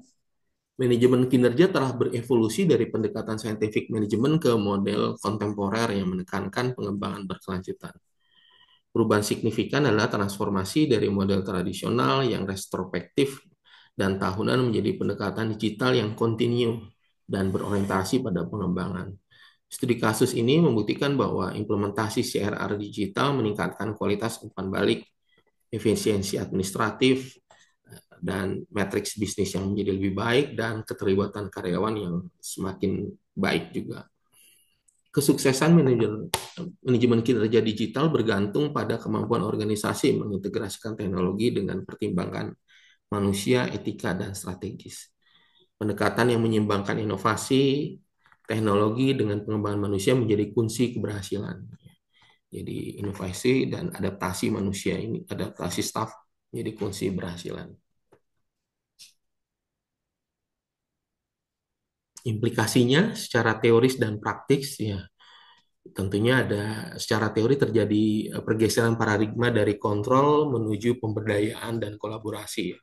manajemen kinerja telah berevolusi dari pendekatan scientific management ke model kontemporer yang menekankan pengembangan berkelanjutan. Perubahan signifikan adalah transformasi dari model tradisional yang retrospektif dan tahunan menjadi pendekatan digital yang kontinu dan berorientasi pada pengembangan. Studi kasus ini membuktikan bahwa implementasi CRR digital meningkatkan kualitas umpan balik, efisiensi administratif, dan matriks bisnis yang menjadi lebih baik, dan keterlibatan karyawan yang semakin baik juga. Kesuksesan manajemen kinerja digital bergantung pada kemampuan organisasi mengintegrasikan teknologi dengan pertimbangan manusia, etika, dan strategis. Pendekatan yang menyeimbangkan inovasi, teknologi dengan pengembangan manusia menjadi kunci keberhasilan. Jadi inovasi dan adaptasi manusia ini, adaptasi staff menjadi kunci keberhasilan. Implikasinya secara teoris dan praktis ya tentunya ada secara teori terjadi pergeseran paradigma dari kontrol menuju pemberdayaan dan kolaborasi.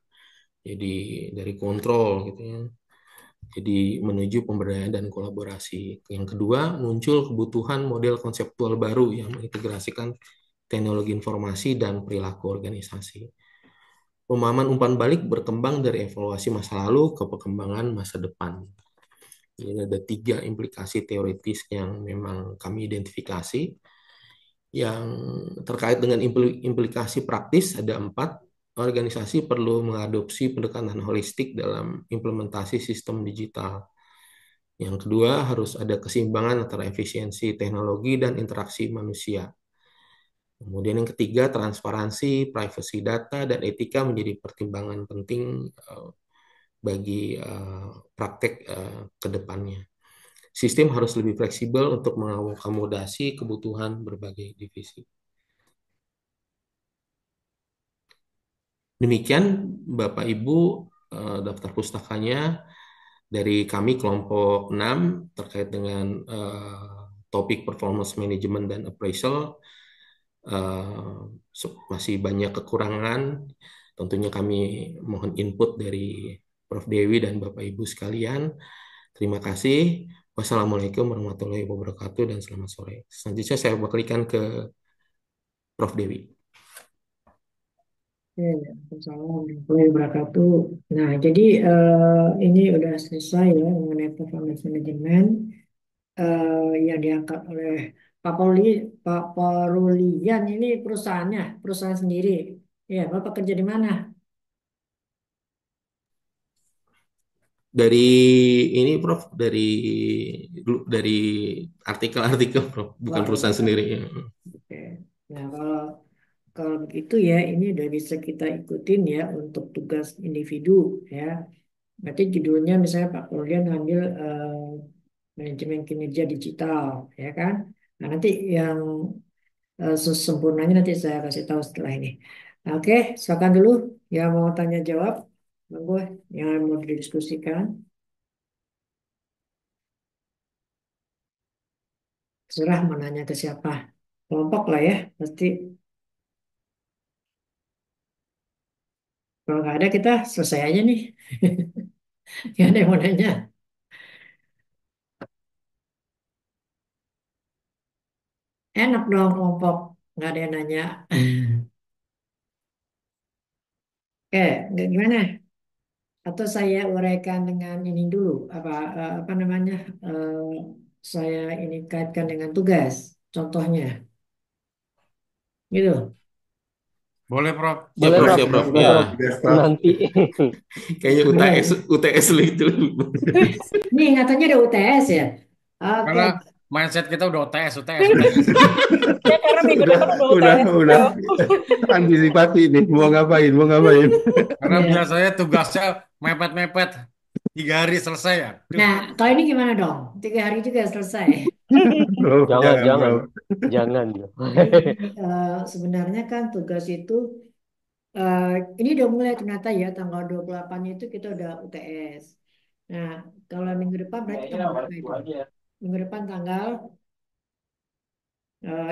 Jadi dari kontrol gitu ya. Jadi menuju pemberdayaan dan kolaborasi. Yang kedua, muncul kebutuhan model konseptual baru yang mengintegrasikan teknologi informasi dan perilaku organisasi. Pemahaman umpan balik berkembang dari evaluasi masa lalu ke perkembangan masa depan. Ini ada tiga implikasi teoritis yang memang kami identifikasi. Yang terkait dengan implikasi praktis ada empat. Organisasi perlu mengadopsi pendekatan holistik dalam implementasi sistem digital. Yang kedua, harus ada keseimbangan antara efisiensi teknologi dan interaksi manusia. Kemudian yang ketiga, transparansi, privacy data, dan etika menjadi pertimbangan penting bagi praktek ke depannya. Sistem harus lebih fleksibel untuk mengakomodasi kebutuhan berbagai divisi. Demikian Bapak Ibu daftar pustakanya dari kami kelompok 6 terkait dengan topik performance management dan appraisal. Masih banyak kekurangan. Tentunya kami mohon input dari Prof. Dewi dan Bapak Ibu sekalian. Terima kasih. Wassalamualaikum warahmatullahi wabarakatuh dan selamat sore. Selanjutnya saya berikan ke Prof. Dewi. Ya, ya. Assalamualaikum warahmatullahi wabarakatuh. Nah, jadi ini udah selesai ya mengenai performance management yang diangkat oleh Pak Parulian ini perusahaannya, perusahaan sendiri. Ya, Bapak kerja di mana? Dari ini Prof, dari artikel-artikel Prof, bukan Oh, perusahaan iya. sendiri. Oke. Nah, kalau begitu ya ini udah bisa kita ikutin ya untuk tugas individu ya. Berarti judulnya misalnya Pak Parulian ngambil manajemen kinerja digital ya kan. Nah, nanti yang sesempurnanya nanti saya kasih tahu setelah ini. Nah, oke, silakan dulu yang mau tanya jawab, monggo yang mau didiskusikan. Terserah mau nanya ke siapa. Kelompok lah ya, pasti. Kalau nggak ada kita selesai aja nih. Nggak ada yang mau nanya. Enak dong kelompok, nggak ada yang nanya. Oke, nggak gimana? Atau saya uraikan dengan ini dulu, apa namanya? Saya ini kaitkan dengan tugas. contohnya, gitu. Boleh, Prof. Siap, Boleh Prof. Prof, Siap, Prof. boleh Ya, Prof. Yes, Prof. Nanti. kayaknya Boleh. UTS itu. Ini ingatannya ada UTS ya. Oke. Karena mindset kita udah UTS, UTS, UTS. Ya karena minggu Udah, depan udah udah, UTS. udah. Antisipasi nih, mau ngapain, mau ngapain. Karena Ya. biasanya tugasnya mepet-mepet 3 hari selesai ya. Duh, Nah, kalau ini gimana dong? 3 hari juga selesai. Prof, Jangan, jangan, jangan. Prof. Jangan. Jadi, sebenarnya kan tugas itu eh, ini udah mulai ternyata ya tanggal 28 itu kita udah UTS. Nah, kalau minggu depan berarti tanggal berapa itu? Minggu depan tanggal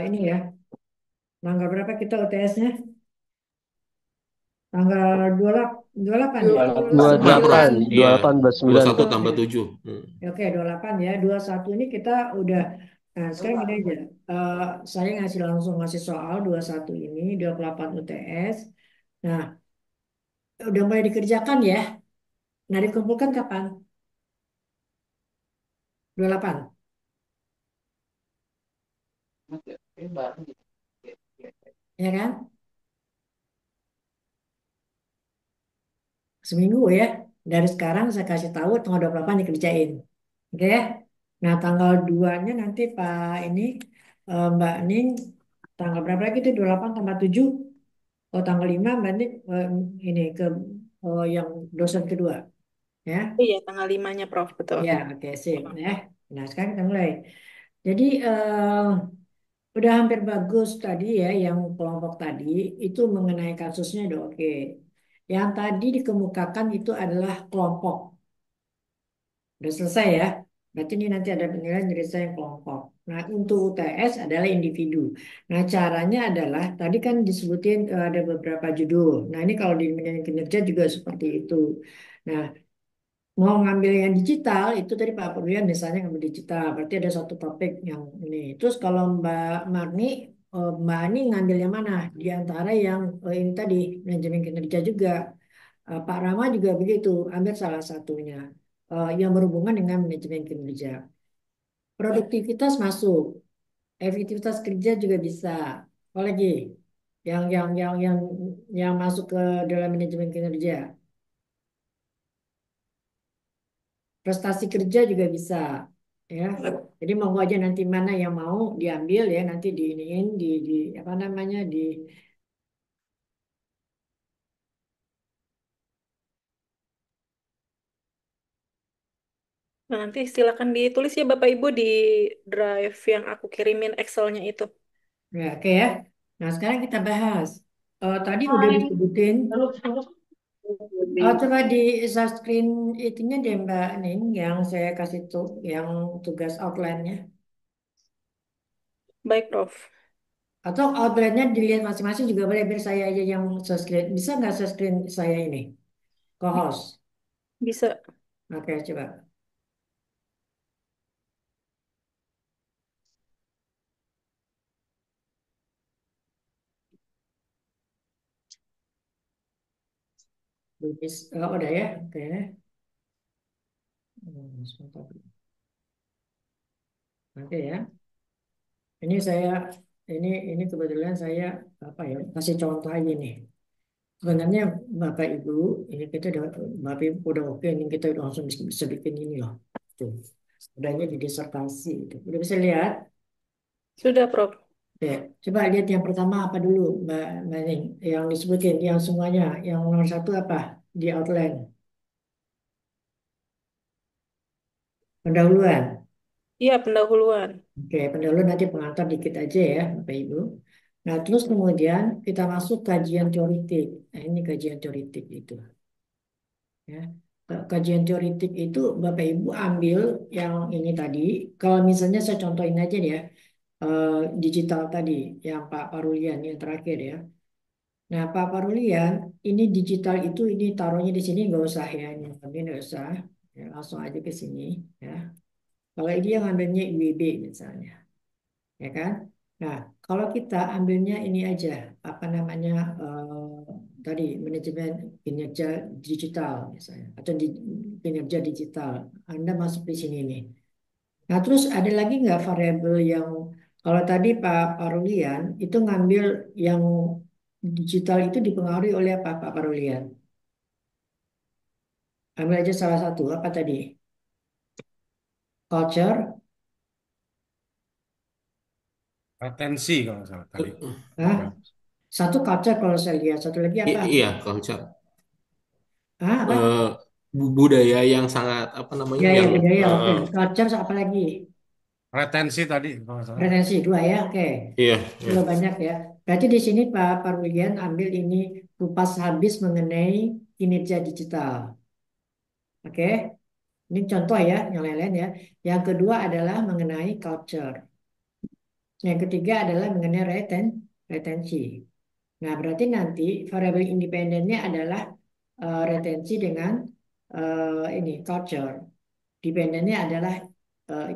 ini ya, tanggal berapa kita UTS-nya? Tanggal 28 ya? 28, Prof. 28, Iya. 28, 29. 21 Oh, tambah ya. 7. Oke, 28 ya. 21 ini kita udah, nah sekarang gini aja. Eh, saya langsung ngasih soal 21 ini, 28 UTS. Nah, udah mulai dikerjakan ya. Nah, dikumpulkan kapan? 28, ya kan? Seminggu ya. Dari sekarang saya kasih tahu tanggal 28 dikerjain. Oke ya? Nah, tanggal 2-nya nanti Pak ini, Mbak Ning, tanggal berapa lagi itu? 28 tambah 7. Oh, tanggal 5 Mbak Ning ini ke yang dosen kedua. Ya, Iya, tanggal 5-nya, Prof. Betul. ya, oke, sip. Ya. Nah, sekarang kita mulai. Jadi, udah hampir bagus tadi ya, yang kelompok tadi, itu mengenai kasusnya udah oke. Yang tadi dikemukakan itu adalah kelompok. Udah selesai ya. Berarti ini nanti ada penilaian jadi saya kelompok. Nah, untuk UTS adalah individu. Nah, caranya adalah tadi kan disebutin ada beberapa judul. Nah, ini kalau di penilaian kinerja juga seperti itu. Nah, mau ngambil yang digital itu tadi Pak Purwian misalnya ngambil digital. Berarti ada satu topik yang ini. Terus kalau Mbak Ani ngambil yang mana? Di antara yang ini tadi manajemen kinerja juga. Pak Rama juga begitu, ambil salah satunya yang berhubungan dengan manajemen kinerja. Produktivitas masuk, efektivitas kerja juga bisa. Apalagi yang masuk ke dalam manajemen kinerja, prestasi kerja juga bisa, ya. Jadi monggo aja nanti mana yang mau diambil ya nanti diiniin di apa namanya di. Nah, nanti silakan ditulis ya Bapak Ibu di drive yang aku kirimin Excel-nya itu. Ya, oke ya. Nah, sekarang kita bahas. Tadi udah disebutin. Coba di screen itunya deh Mbak Ning yang saya kasih tuh yang tugas outline-nya. Baik, Prof. Atau outline-nya dilihat masing-masing juga boleh biar saya aja yang screen. Bisa nggak screen saya ini? Co-host. Bisa. Oke, coba. Udah ya. Oke. Sebentar. Oke ya. Ini saya ini kebetulan saya apa ya kasih contoh aja nih. Sebenarnya Bapak Ibu, ini kita udah Bapak Ibu udah oke, ini kita udah langsung bisa bikin ini loh. Tuh, udahnya di disertasi. Itu. Udah bisa lihat? Sudah, Prof. Oke, coba lihat yang pertama apa dulu, Mbak Ning, yang disebutin, yang semuanya, yang nomor satu apa di outline, pendahuluan. Iya, pendahuluan. Oke, pendahuluan nanti pengantar dikit aja ya, Bapak Ibu. Nah, terus kemudian kita masuk kajian teoritik. Nah, ini kajian teoritik itu. Ya. Kajian teoritik itu Bapak Ibu ambil yang ini tadi. Kalau misalnya saya contohin aja nih ya, eh, digital tadi, yang Pak Parulian yang terakhir ya. Nah, Pak Parulian, ini digital itu ini taruhnya di sini nggak usah ya, ini tapi nggak usah, ya, langsung aja ke sini ya. Kalau ini yang ambilnya IWB misalnya, ya kan? Nah, kalau kita ambilnya ini aja, apa namanya tadi manajemen kinerja digital misalnya, atau kinerja digital, Anda masuk di sini nih. Nah, terus ada lagi nggak variabel yang Kalau tadi Pak Rulian itu ngambil yang digital itu dipengaruhi oleh apa Pak Rulian? Ambil aja salah satu, apa tadi? Culture, Retensi kalau nggak salah tadi. ah, satu culture kalau saya lihat, satu lagi apa? Iya, culture. Ah, apa? Eh, budaya yang sangat apa namanya Budaya, yang budaya, oke. Culture apa lagi? Retensi tadi kalau nggak salah. Retensi dua ya, oke. iya, iya. Dua banyak ya. Berarti di sini Pak Rulian ambil ini kupas habis mengenai kinerja digital. Oke, ini contoh ya, yang lain-lain ya. Yang kedua adalah mengenai culture. Yang ketiga adalah mengenai retensi. Nah, berarti nanti variabel independennya adalah retensi dengan ini culture. Dependennya adalah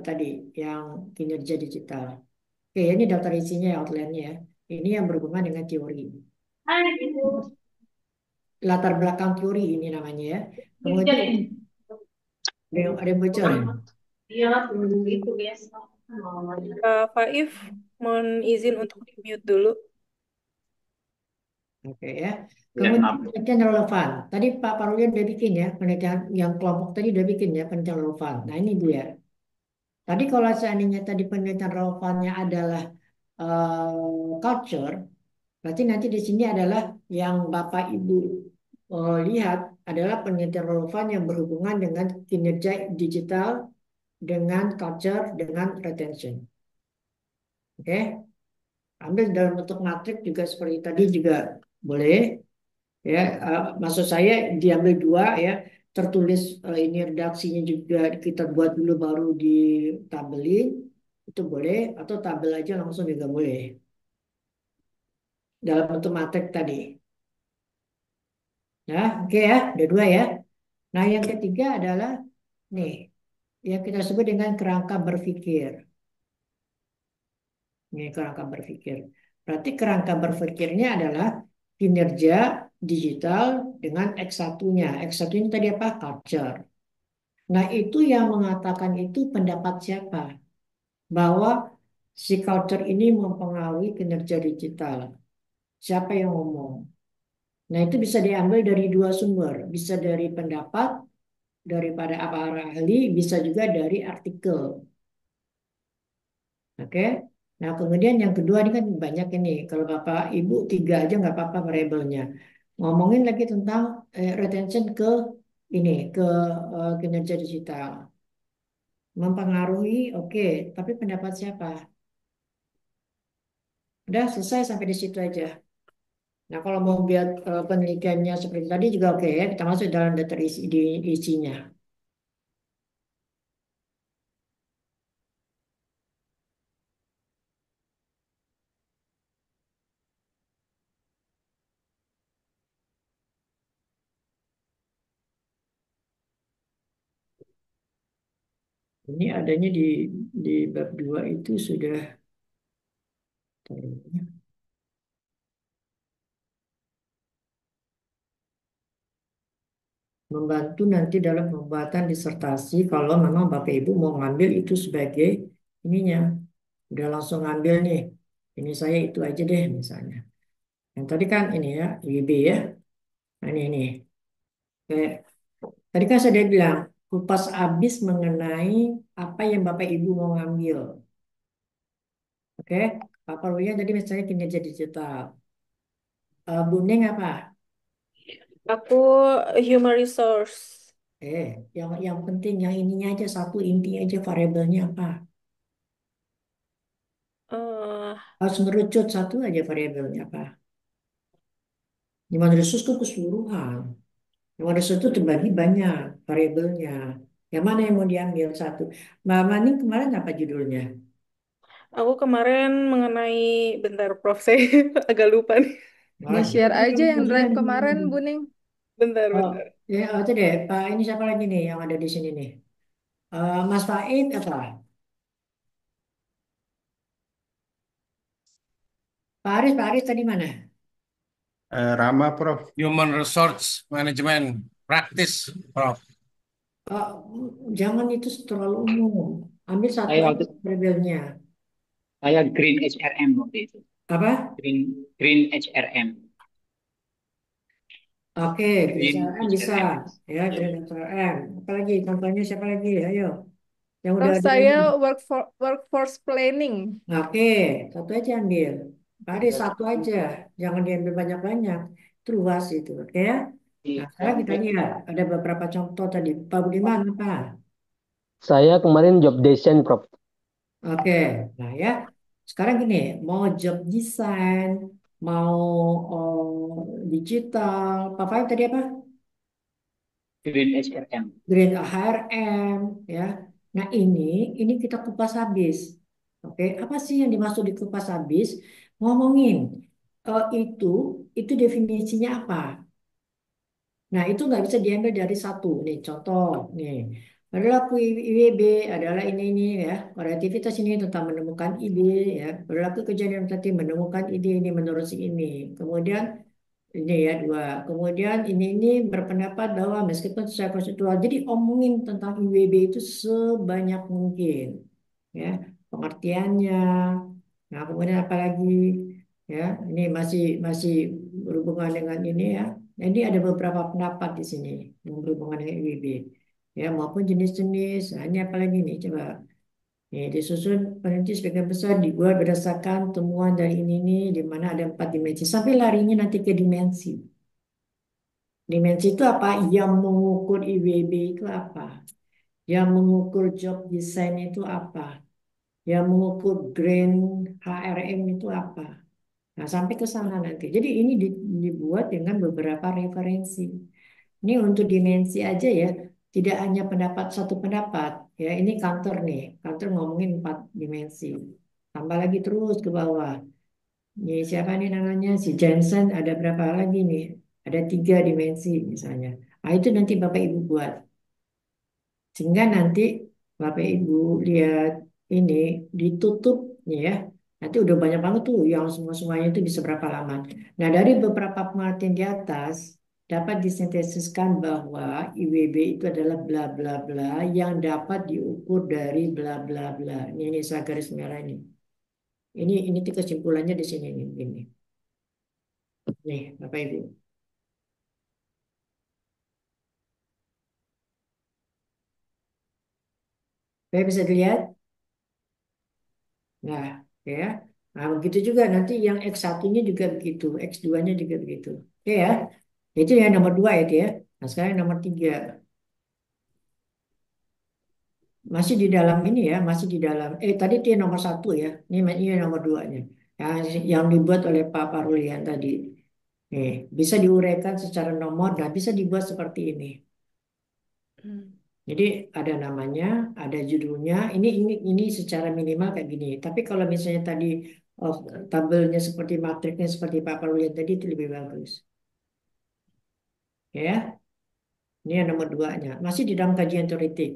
tadi yang kinerja digital. Oke, ini daftar isinya ya, outline-nya ya. Ini yang berhubungan dengan teori. Latar belakang teori ini namanya ya. Kemudian ada yang bocor ya. Faif, mohon izin untuk di-mute dulu. Oke ya. Kemudian penelitian relevan. Tadi Pak Parulian udah bikin ya penelitian yang kelompok tadi udah bikin ya penelitian relevan. Nah ini dia. Tadi kalau seandainya tadi penelitian relevannya adalah culture, berarti nanti di sini adalah yang Bapak Ibu lihat adalah penelitian relevan yang berhubungan dengan kinerja digital, dengan culture, dengan retention. Oke, ambil dalam bentuk matrik juga seperti tadi juga boleh. Ya, maksud saya diambil dua ya, tertulis ini redaksinya juga kita buat dulu baru ditabelin, itu boleh, atau tabel aja langsung juga boleh. Dalam bentuk matrik tadi. Nah, oke ya, ada dua ya. Nah, yang ketiga adalah nih, yang kita sebut dengan kerangka berpikir. Ini kerangka berpikir. Berarti kerangka berpikirnya adalah kinerja digital dengan X1-nya. X1 ini tadi apa? Culture. Nah, itu yang mengatakan itu pendapat siapa? Bahwa si culture ini mempengaruhi kinerja digital. Siapa yang ngomong? Nah, itu bisa diambil dari dua sumber. Bisa dari pendapat, daripada para ahli, bisa juga dari artikel. Oke. Nah, kemudian yang kedua ini kan banyak ini. Kalau Bapak Ibu tiga aja nggak apa-apa variabelnya. Ngomongin lagi tentang retention ke ini, ke kinerja digital. Mempengaruhi, oke. Tapi pendapat siapa? Udah selesai sampai di situ aja. Nah, kalau mau lihat penelitiannya seperti tadi juga oke ya. Kita masuk dalam data isinya. Ini adanya di bab 2 itu sudah membantu nanti dalam pembuatan disertasi kalau memang Bapak Ibu mau ngambil itu sebagai ininya. Udah langsung ngambil nih. Ini saya itu aja deh misalnya. Yang tadi kan ini ya, IB ya. Nah, ini. Kayak, tadi kan saya bilang, kupas habis mengenai apa yang Bapak Ibu mau ngambil. Oke, Pak Parwian tadi misalnya kinerja digital. Bu Neng apa? Aku human resource. Yang penting yang ininya aja satu inti aja variabelnya apa? eh Harus merucut satu aja variabelnya apa? Human resource itu keseluruhan. Human resource itu terbagi banyak variabelnya. Yang mana yang mau diambil satu? Mbak Maning kemarin apa judulnya? aku kemarin mengenai bentar Prof saya agak lupa nih. Wah, Di-share ini aja yang yang judulnya drive di kemarin, Bu Ning. Bentar, Oh, bentar. ya, itu deh. Pak, ini siapa lagi nih yang ada di sini nih? Mas Faid apa? Pak Aris tadi mana? Rama, Prof. Human Resource Management Practice, Prof. Oh, jangan itu terlalu umum. Ambil satu Saya aja waktu variabelnya. Saya Green HRM waktu itu. Apa? Green HRM. Oke, Green Green SRM bisa. HRM. Ya, Ya. Green SRM. Apalagi contohnya siapa lagi? Ayo, yang udah Prof, ada ini. saya workforce planning. Oke, satu aja ambil. Ada satu aja, jangan diambil banyak-banyak. Itu luas itu, oke ya? Nah, sekarang kita Sampai lihat ada beberapa contoh tadi. Pak Budiman apa? Saya kemarin job design, Prof. Oke, nah ya. Sekarang gini, mau job design, mau digital, Pak Faib tadi apa? Green HRM. Grade HRM, ya. Nah ini kita kupas habis. Oke, apa sih yang dimaksud di kupas habis? Ngomongin itu definisinya apa? Nah itu nggak bisa diambil dari satu. Nih contoh, nih perilaku IWB adalah ini ya. Kreativitas ini tentang menemukan ide ya. Perilaku kejadian tadi menemukan ide ini menurut si ini. Kemudian ini ya dua. Kemudian ini berpendapat bahwa meskipun secara konseptual, jadi omongin tentang IWB itu sebanyak mungkin, ya pengertiannya. Nah kemudian apa lagi? Ya ini masih masih berhubungan dengan ini ya. Nah, ini ada beberapa pendapat di sini yang berhubungan dengan IWB, ya maupun jenis-jenis. Nah, ini apa lagi nih? Coba. Nih, disusun peneliti sebagian besar dibuat berdasarkan temuan dari ini di mana ada 4 dimensi. Sampai larinya nanti ke dimensi. Dimensi itu apa? Yang mengukur IWB itu apa? Yang mengukur job design itu apa? Yang mengukur grand HRM itu apa? Nah, sampai ke sana nanti. Jadi ini dibuat dengan beberapa referensi. Ini untuk dimensi aja ya. Tidak hanya pendapat satu pendapat. Ya, ini kantor nih. Kantor ngomongin 4 dimensi. Tambah lagi terus ke bawah. Ini siapa nih namanya? Si Jensen ada berapa lagi nih? Ada 3 dimensi misalnya. Nah, itu nanti Bapak Ibu buat. Sehingga nanti Bapak Ibu lihat ini ditutup nih ya. Nanti udah banyak banget tuh yang semua-semuanya itu bisa berapa lama. Nah, dari beberapa pengertian di atas dapat disintesiskan bahwa IWB itu adalah bla bla bla yang dapat diukur dari bla bla bla. Ini saya garis merah ini. Ini tuh kesimpulannya di sini nih, ini. Nih, Bapak Ibu. Bapak bisa dilihat? Nah, ya. Nah, begitu juga nanti yang X1-nya juga begitu, X2-nya juga begitu. Oke ya. Itu yang nomor 2 itu ya. Nah, sekarang yang nomor 3. Masih di dalam ini ya, masih di dalam. Tadi itu yang nomor 1 ya. Ini yang nomor 2-nya. Yang dibuat oleh Pak Parulian tadi. Bisa diuraikan secara nomor dan bisa dibuat seperti ini. Hmm. Jadi ada namanya, ada judulnya. Ini secara minimal kayak gini. Tapi kalau misalnya tadi oh, tabelnya seperti matriknya seperti Pak Parulian tadi itu lebih bagus. Ya, ini yang nomor 2-nya. Masih di dalam kajian teoretik.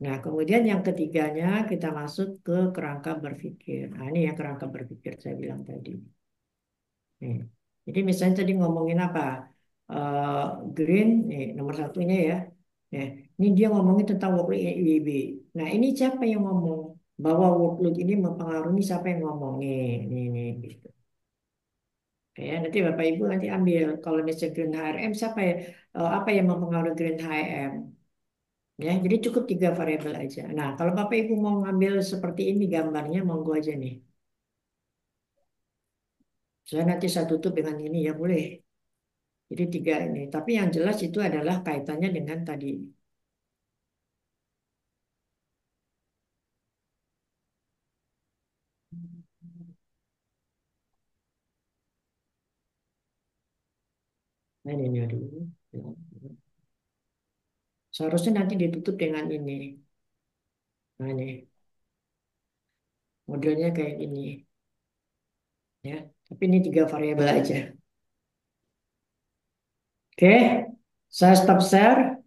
Nah, kemudian yang ketiganya kita masuk ke kerangka berpikir. Nah, ini yang kerangka berpikir saya bilang tadi. Nih. Jadi misalnya tadi ngomongin apa? Eh, Green, nomor satunya ya. Ini dia ngomongin tentang workload IWB. Nah, ini siapa yang ngomong? Bahwa workload ini mempengaruhi siapa yang ngomong? Nih, gitu. Ya, nanti Bapak Ibu nanti ambil. Kalau misalnya Green HRM, siapa ya? Apa yang mempengaruhi Green HRM? Ya, jadi cukup 3 variabel aja. Nah, kalau Bapak Ibu mau ngambil seperti ini gambarnya, monggo aja nih. Saya nanti saya tutup dengan ini ya boleh. Jadi 3 ini. Tapi yang jelas itu adalah kaitannya dengan tadi. Nah, ini dulu. Seharusnya nanti ditutup dengan ini. Nah, ini modelnya kayak gini. Ya, tapi ini 3 variabel aja. Oke, saya stop share.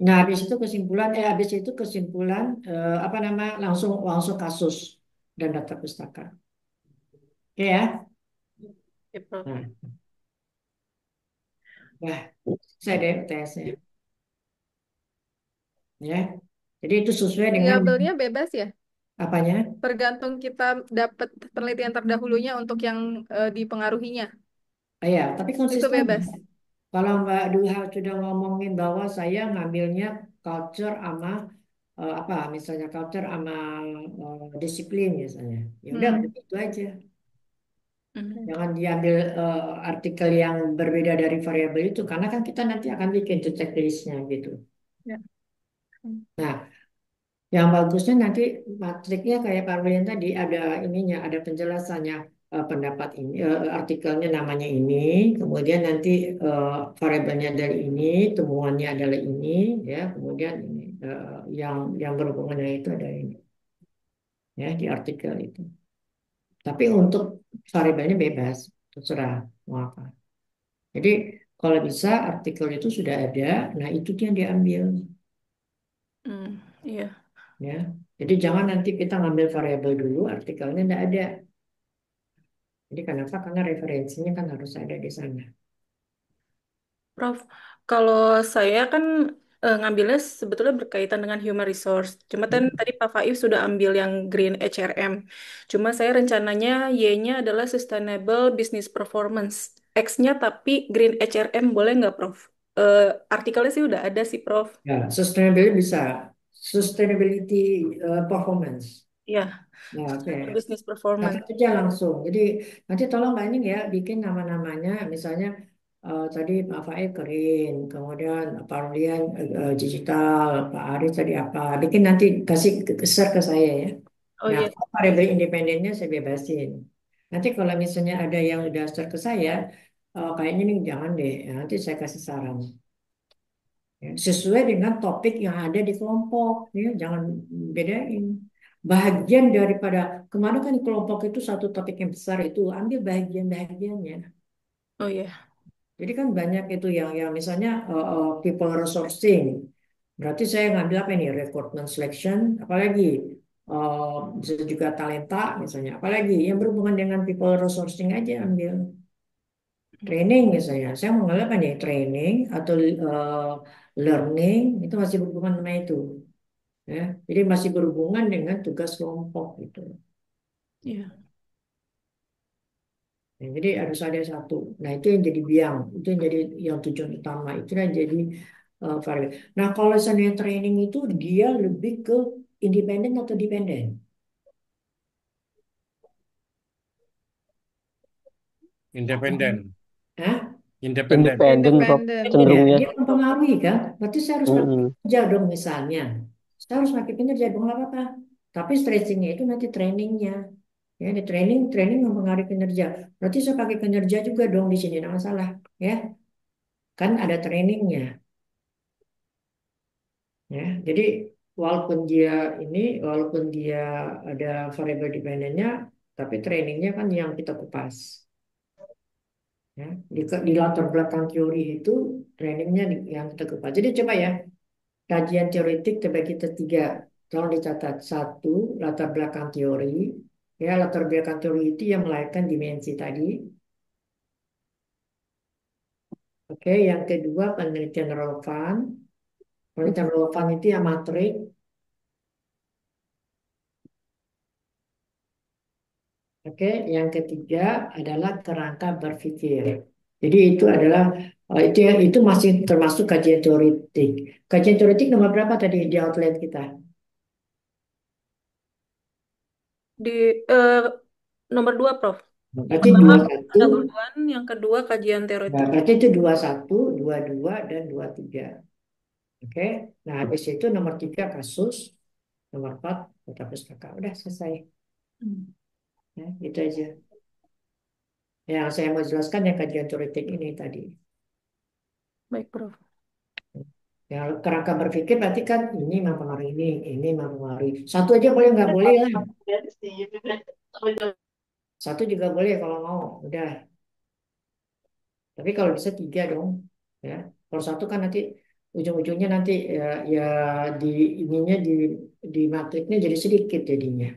Nah, habis itu kesimpulan apa nama langsung langsung kasus dan data pustaka. Oke ya. Ya, Prof. Nah, nah, saya deh tesnya ya. Jadi itu sesuai dengan Variabelnya bebas ya? Apanya? Tergantung kita dapat penelitian terdahulunya untuk yang dipengaruhinya. Oh ya, tapi Itu konsisten. bebas. Kalau Mbak Duha sudah ngomongin bahwa saya ngambilnya culture sama apa, misalnya culture sama disiplin misalnya, ya udah Hmm. begitu aja. Hmm. Jangan diambil artikel yang berbeda dari variabel itu, karena kan kita nanti akan bikin tuh checklistnya gitu. Ya. Hmm. Nah, yang bagusnya nanti matriknya kayak Pak William tadi ada ininya, ada penjelasannya, pendapat ini, artikelnya namanya ini, kemudian nanti variabelnya dari ini, temuannya adalah ini, ya, kemudian ini, yang berhubungan dengan itu ada ini, ya, di artikel itu. Tapi untuk variabelnya bebas, terserah mau apa. Jadi kalau bisa artikel itu sudah ada, nah itu yang diambil, Hmm. Iya. ya. Jadi jangan nanti kita ngambil variabel dulu, artikelnya tidak ada. Jadi kenapa? Karena referensinya kan harus ada di sana. Prof, kalau saya kan ngambilnya sebetulnya berkaitan dengan human resource. Cuma kan Hmm. tadi Pak Faiz sudah ambil yang Green HRM. Cuma saya rencananya Y-nya adalah Sustainable Business Performance. X-nya tapi Green HRM boleh nggak, Prof? Eh, Artikelnya sih udah ada sih, Prof. Ya, sustainability bisa. Sustainability performance. Ya, Nah, oke. Business Catat Performance. aja langsung. Jadi nanti tolong Mbak Ning ya bikin nama-namanya. Misalnya tadi Pak Faik Kerin, kemudian Pak Rulian digital, Pak Aris tadi apa. Bikin nanti kasih share ke saya ya. Oh Nah, iya, kalau variabel independennya saya bebasin. Nanti kalau misalnya ada yang udah share ke saya, kayaknya nih jangan deh. Ya, nanti saya kasih saran. Ya, sesuai dengan topik yang ada di kelompok, ya, jangan bedain. Bahagian daripada kemana kan di kelompok itu satu topik yang besar itu ambil bahagian-bahagiannya. oh iya, Jadi kan banyak itu yang misalnya people resourcing. Berarti saya ngambil apa ini? Recruitment selection, apalagi bisa juga talenta misalnya, apalagi yang berhubungan dengan people resourcing aja ambil. Training misalnya, saya mau ngambil apa nih? Training atau learning itu masih berhubungan sama itu. Ya, jadi masih berhubungan dengan tugas kelompok gitu. iya. Ya, jadi harus ada satu. Nah itu yang jadi biang, itu yang jadi yang tujuan utama, itu yang jadi variabel. Nah kalau misalnya training itu dia lebih ke independen atau dependen? Independen. Hah? Independen. Independen, Prof. Independen. Ya, Cenderungnya. dia mempengaruhi kan? Berarti saya harus pakai Mm-mm. kerja dong misalnya. Saya harus pakai kinerja dong nggak apa-apa. Tapi stretchingnya itu nanti trainingnya. Ya, di training mempengaruhi kinerja. Berarti saya pakai kinerja juga dong di sini, nggak masalah. Ya, kan ada trainingnya. Ya, jadi walaupun dia ada variable dependennya, tapi trainingnya kan yang kita kupas. Ya, di latar belakang teori itu trainingnya yang kita kupas. Jadi coba ya, kajian teoretik terbagi kita tiga. Tolong dicatat. Satu, latar belakang teori. Ya, latar belakang teori itu yang melahirkan dimensi tadi. Oke, yang kedua penelitian relevan. Penelitian relevan itu yang matrik. Oke, yang ketiga adalah kerangka berpikir. Jadi itu adalah itu masih termasuk kajian teoretik. Kajian teoretik nomor berapa tadi di outline kita? Di eh, nomor 2, Prof. Yang Berarti pertama dua satu. pendahuluan, yang kedua kajian Nah, teoretik. berarti itu 21, 22 dan 23. Oke. Nah, habis itu nomor 3 kasus, nomor 4 tata pustaka. Udah selesai. Hmm. Ya, itu aja. Yang saya mau jelaskan yang kajian teoretik ini tadi. Baik, Prof. Ya, kerangka berpikir berarti kan ini mempengaruhi ini mempengaruhi. Satu aja boleh nggak boleh lah. Satu juga boleh kalau mau. Udah. Tapi kalau bisa tiga dong. Ya. Kalau satu kan nanti ujung-ujungnya nanti ya di ininya di matriknya jadi sedikit jadinya.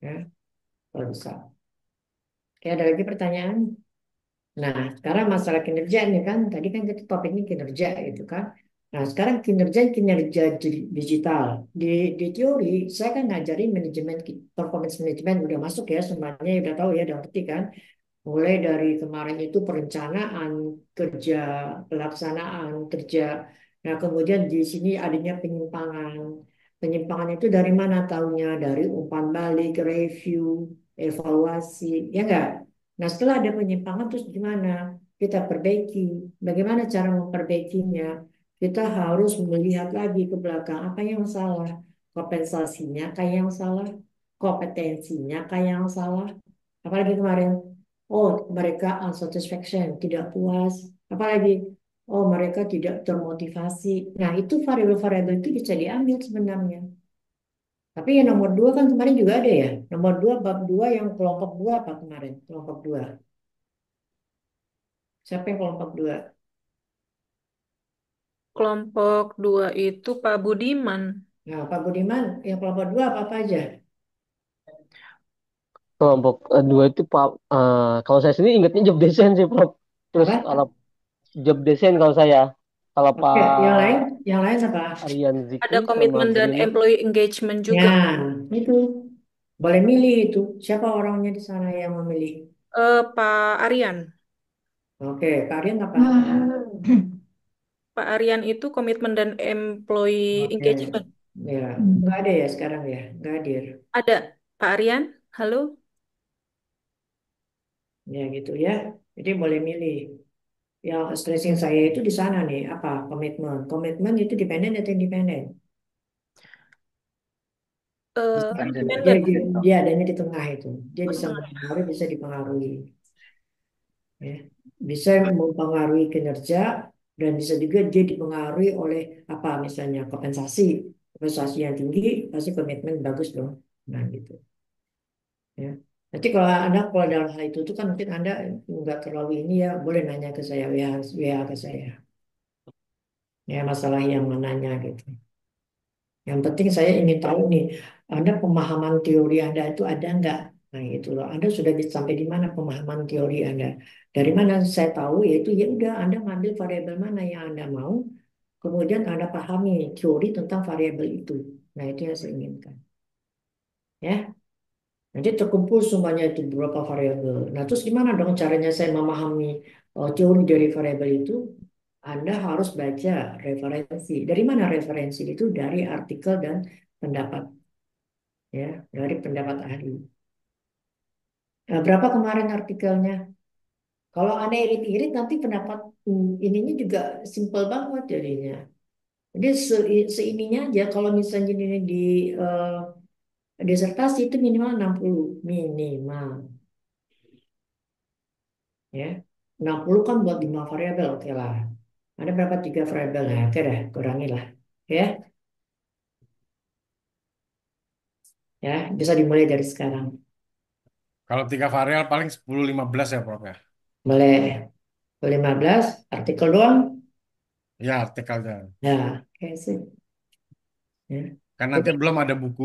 Ya, kalau bisa. Oke, ada lagi pertanyaan? Nah, sekarang masalah kinerja nih kan. Tadi kan kita topiknya kinerja gitu kan. Nah, sekarang kinerja kinerja digital. Di teori, saya kan ngajarin manajemen, performance management udah masuk ya semuanya, udah tahu ya, udah ngerti kan. Mulai dari kemarin itu perencanaan kerja, pelaksanaan kerja. Nah, kemudian di sini adanya penyimpangan. Penyimpangan itu dari mana tahunya? Dari umpan balik, review, evaluasi, ya enggak? Nah, setelah ada penyimpangan terus gimana? Kita perbaiki. Bagaimana cara memperbaikinya? Kita harus melihat lagi ke belakang apa yang salah. Kompensasinya kayak yang salah, kompetensinya kayak yang salah. Apalagi kemarin, oh mereka unsatisfaction, tidak puas. Apalagi, oh mereka tidak termotivasi. Nah itu variabel-variabel itu bisa diambil sebenarnya. Tapi yang nomor dua kan kemarin juga ada ya. Nomor dua, bab dua yang kelompok dua apa kemarin? Kelompok dua. Siapa yang kelompok dua? Kelompok 2 itu Pak Budiman. Nah Pak Budiman, yang kelompok dua apa aja? Kelompok dua itu Pak, kalau saya sendiri ingatnya job design sih Prof. Terus Apa? kalau job design kalau saya, kalau Oke, Pak yang lain apa? Aryan Ada Zikri sama komitmen dan Green. employee engagement Ya, juga. itu boleh milih itu. Siapa orangnya di sana yang memilih? Pak Aryan. Oke, kalian apa? Pak Aryan itu komitmen dan employee Oke, engagement. ya, nggak ada ya sekarang ya, nggak hadir. Ada Pak Aryan. Halo. Ya gitu ya. Jadi boleh milih. Yang stressing saya itu di sana nih, apa? Komitmen. Komitmen itu dependen atau independen? Independen. Dia, Independen. dia, dia adanya di tengah itu. Dia Oh, bisa tengah. mempengaruhi, bisa dipengaruhi. Ya. Bisa mempengaruhi kinerja dan bisa juga dia dipengaruhi oleh apa misalnya kompensasi. Kompensasi yang tinggi pasti komitmen bagus dong. Nah gitu. Ya. Nanti kalau dalam hal itu tuh kan mungkin Anda nggak terlalu ini ya, boleh nanya ke saya, WA ke saya. Ya masalah yang mananya gitu. Yang penting saya ingin tahu nih, Anda pemahaman teori Anda itu ada nggak? Nah itu loh, Anda sudah sampai di mana pemahaman teori Anda? Dari mana saya tahu yaitu ya udah Anda ngambil variabel mana yang Anda mau, kemudian Anda pahami teori tentang variabel itu. Nah itu yang saya inginkan. Ya. Nanti terkumpul semuanya itu beberapa variabel. Nah, terus gimana dong caranya saya memahami teori dari variabel itu? Anda harus baca referensi. Dari mana referensi itu? Dari artikel dan pendapat, ya, dari pendapat ahli. Nah, berapa kemarin artikelnya? Kalau Anda irit-irit nanti pendapat ininya juga simpel banget jadinya. Jadi seininya aja kalau misalnya ini di eh, disertasi itu minimal 60 minimal. Ya 60 kan buat 5 variabel, oke lah. Ada berapa 3 variabel ya, oke dah kurangi lah, ya. Ya bisa dimulai dari sekarang. Kalau 3 variabel paling 10-15 ya, Prof ya. Boleh 15 artikel doang. Ya, artikelnya. Ya oke sih, ya. Kan nanti Jadi belum ada buku.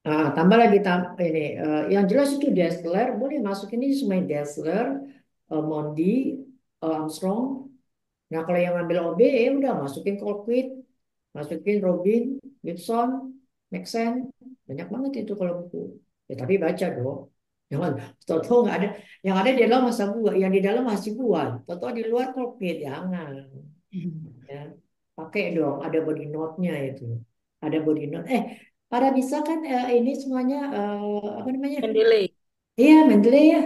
tambah lagi ini yang jelas itu Dessler boleh masuk ini semua Dessler, Mondi, Armstrong. Nah kalau yang ngambil OB ya udah masukin Colquitt, masukin Robin, Gibson, Maxen, banyak banget itu kalau buku. Ya tapi baca dong. Jangan, tahu nggak ada. Yang ada di dalam masa buah, yang di dalam masih buah. Tahu di luar kokpit, jangan. Ya, pakai dong. Ada body note-nya itu. Ada body note. Para bisa kan ini semuanya apa namanya? Mendeley. Iya, Mendeley ya.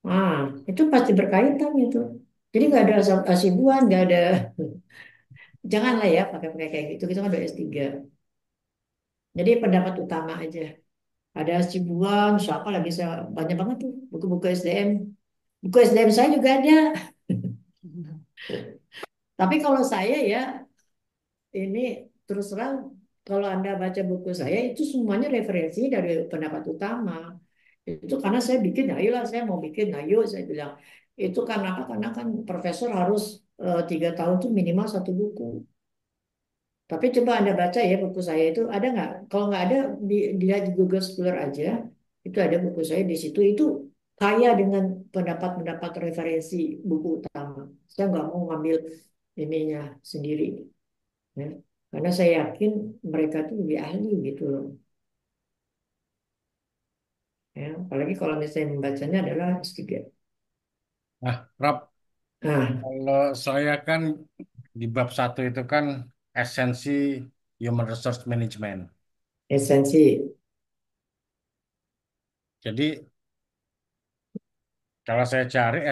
Ah, itu pasti berkaitan itu. Jadi nggak ada asibuan, nggak ada. Janganlah ya pakai-pakai kayak gitu. Kita kan udah S3. Jadi pendapat utama aja. Ada Sibuan, siapa lagi saya banyak banget tuh buku-buku SDM. Buku SDM saya juga ada. Tapi kalau saya ya ini terus terang kalau Anda baca buku saya itu semuanya referensi dari pendapat utama. Itu karena saya bikin, ya ayolah saya mau bikin, ayo saya bilang. Itu karena apa? Karena kan profesor harus 3 tahun tuh minimal satu buku. Tapi coba Anda baca ya buku saya itu ada nggak? Kalau nggak ada, dilihat di Google Scholar aja. Itu ada buku saya di situ. Itu kaya dengan pendapat-pendapat referensi buku utama. Saya nggak mau ngambil ininya sendiri. Ya. Karena saya yakin mereka tuh lebih ahli gitu loh. Ya. Apalagi kalau misalnya membacanya adalah S3. Nah, Rob, Nah, kalau saya kan di bab satu itu kan esensi human resource management. esensi. Jadi kalau saya cari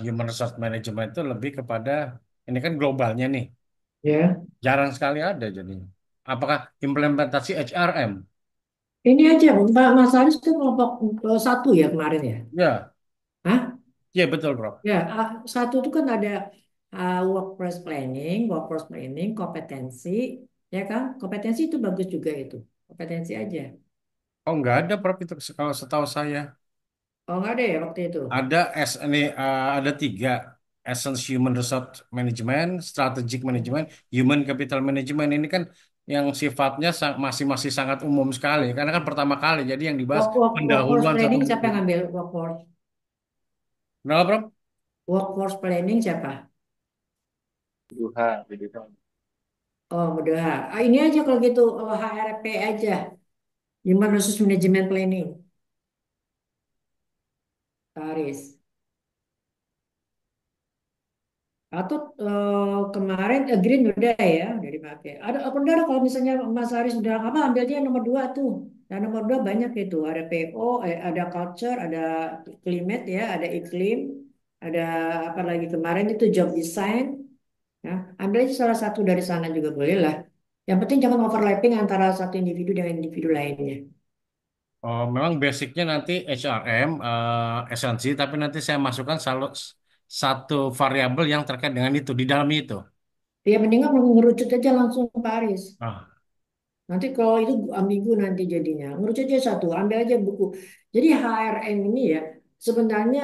human resource management itu lebih kepada ini kan globalnya nih, Ya. jarang sekali ada jadinya. Apakah implementasi HRM? Ini aja, Mas Haris itu kelompok satu ya kemarin ya. Ya, Hah? ya betul, Bro. Ya, satu itu kan ada workforce planning, kompetensi, ya kan? Kompetensi itu bagus juga itu. Kompetensi aja. Oh, nggak ada, Prof, itu kalau setahu saya. Oh, nggak ada ya waktu itu. Ada tiga, Essence Human Resource Management, Strategic Management, Human Capital Management. Ini kan yang sifatnya masih masih sangat umum sekali, karena kan pertama kali. Jadi yang dibahas Workforce pendahuluan satu planning siapa buku. yang ngambil workforce? Kenapa, Prof? Workforce planning siapa? Duha, begitu. Oh, mudah. Ini aja kalau gitu HRP aja. Human Resource Management Planning. Haris. Atau kemarin Green udah dipakai. Udah kalau misalnya Mas Haris udah apa ambilnya yang nomor 2 tuh. Nah nomor 2 banyak itu. Ada PO, ada culture, ada climate ya, ada iklim, ada apa lagi kemarin itu job design. Ya, ambil aja salah satu dari sana juga boleh lah. Yang penting jangan overlapping antara satu individu dengan individu lainnya. Oh, memang basicnya nanti HRM esensi, tapi nanti saya masukkan satu variabel yang terkait dengan itu di dalam itu. Ya mendingan mengerucut aja langsung ke Paris. Ah, Nanti kalau itu ambigu nanti jadinya. Menurut aja satu, ambil aja buku. Jadi HRM ini ya, sebenarnya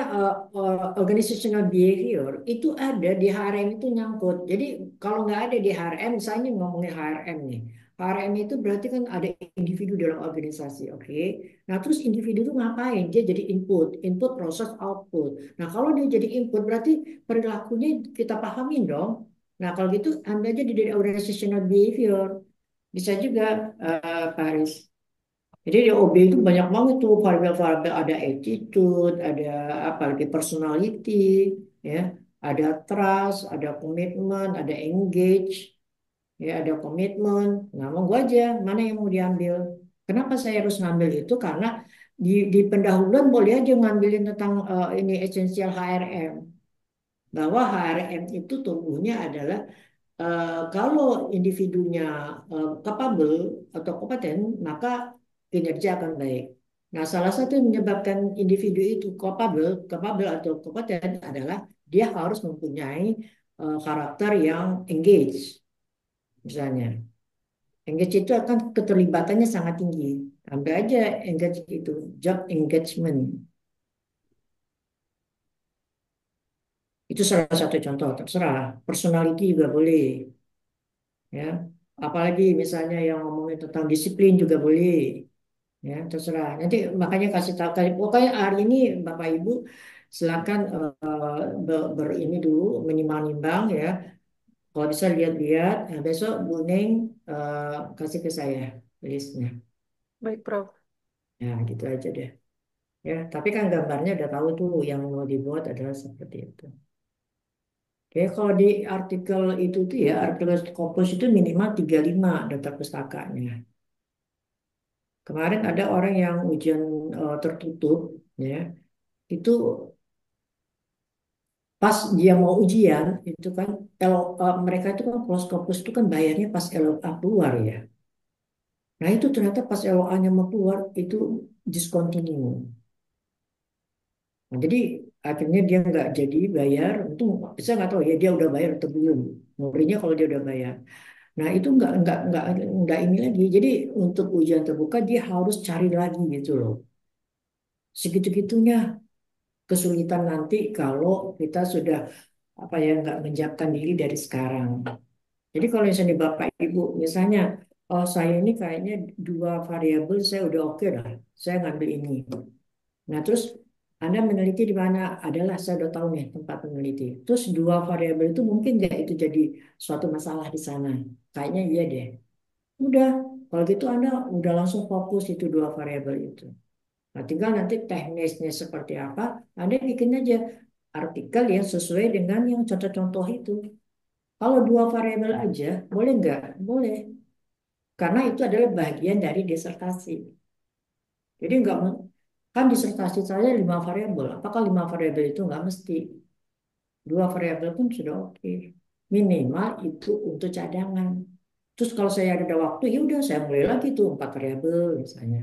organizational behavior itu ada di HRM itu nyangkut. Jadi kalau nggak ada di HRM, misalnya ngomongin HRM nih. HRM itu berarti kan ada individu dalam organisasi, oke? Nah terus individu itu ngapain? Dia jadi input, proses, output. Nah kalau dia jadi input berarti perilakunya kita pahamin dong. Nah kalau gitu ambil aja dari organizational behavior. Bisa juga Paris. Jadi di OB itu banyak banget tuh variabel-variabel ada attitude, ada apa lagi personality, ya, ada trust, ada komitmen, ada engage, ya, ada komitmen. Nah, mau gua aja mana yang mau diambil. Kenapa saya harus ngambil itu? Karena di pendahuluan boleh aja ngambilin tentang ini esensial HRM. Bahwa HRM itu tumbuhnya adalah kalau individunya capable atau kompeten, maka kinerja akan baik. Nah, salah satu yang menyebabkan individu itu capable atau kompeten adalah dia harus mempunyai karakter yang engage, misalnya. Engage itu akan keterlibatannya sangat tinggi. Ambil aja engage itu, job engagement. Itu salah satu contoh, terserah. Personality juga boleh. Ya, apalagi misalnya yang ngomongin tentang disiplin juga boleh, ya terserah. Nanti makanya kasih tahu, pokoknya hari ini Bapak Ibu silakan ini dulu menimbang-nimbang ya. Kalau bisa lihat-lihat, nah, besok Bu Neng kasih ke saya listnya. Baik, Prof. Ya gitu aja deh. Ya, tapi kan gambarnya udah tahu tuh yang mau dibuat adalah seperti itu. Oke, kalau di artikel itu tuh ya, artikel Scopus itu minimal 35 daftar pustakanya. Kemarin ada orang yang ujian tertutup, ya, itu pas dia mau ujian, itu kan mereka itu kan kalau Scopus itu kan bayarnya pas LOA keluar ya. Nah itu ternyata pas LOA-nya mau keluar itu discontinue. Nah, jadi akhirnya dia nggak jadi bayar, itu saya nggak tahu ya dia udah bayar atau belum. Ngerinya kalau dia udah bayar. Nah itu nggak ini lagi. Jadi untuk ujian terbuka dia harus cari lagi gitu loh. Segitu-gitunya kesulitan nanti kalau kita sudah apa ya nggak menyiapkan diri dari sekarang. Jadi kalau misalnya Bapak Ibu misalnya oh saya ini kayaknya dua variabel saya udah oke lah, saya ngambil ini. Nah terus Anda meneliti di mana adalah saya udah tahu nih tempat meneliti. Terus dua variabel itu mungkin nggak itu jadi suatu masalah di sana? Kayaknya iya deh. Udah, kalau gitu Anda udah langsung fokus itu dua variabel itu. Nah, tinggal nanti teknisnya seperti apa, Anda bikin aja artikel yang sesuai dengan yang contoh-contoh itu. Kalau dua variabel aja, boleh nggak? Boleh. Karena itu adalah bagian dari disertasi. Jadi nggak, kan disertasi saya lima variabel. Apakah lima variabel itu nggak mesti? Dua variabel pun sudah oke. Minimal itu untuk cadangan. Terus kalau saya ada waktu, ya udah saya mulai lagi tuh empat variabel misalnya.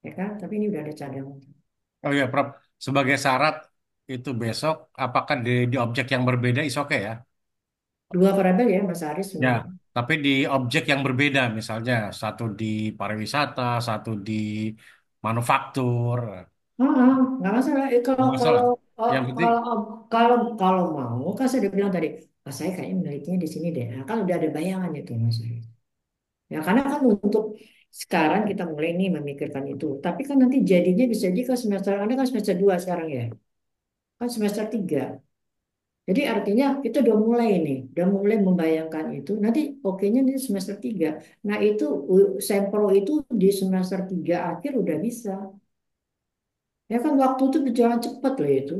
Ya kan? Tapi ini udah ada cadangan. Oh ya, Prof. Sebagai syarat itu besok, apakah di objek yang berbeda is oke ya? Dua variabel ya, Mas Aris Ya, sebenarnya. tapi di objek yang berbeda, misalnya satu di pariwisata, satu di manufaktur, Nggak masalah. nggak masalah. Oh, Yang penting, kalau mau, kan saya udah bilang tadi, saya kayaknya menelitinya di sini deh. Nah, kan udah ada bayangan itu, Mas Aris. Ya, karena kan untuk sekarang kita mulai nih memikirkan itu. Tapi kan nanti jadinya bisa jadi ke semester, Anda kan semester 2 sekarang ya. Kan semester 3. Jadi artinya kita udah mulai nih, udah mulai membayangkan itu. Nanti oke-nya di semester 3. Nah itu sampel itu di semester 3 akhir udah bisa. Ya kan waktu itu berjalan cepat loh itu.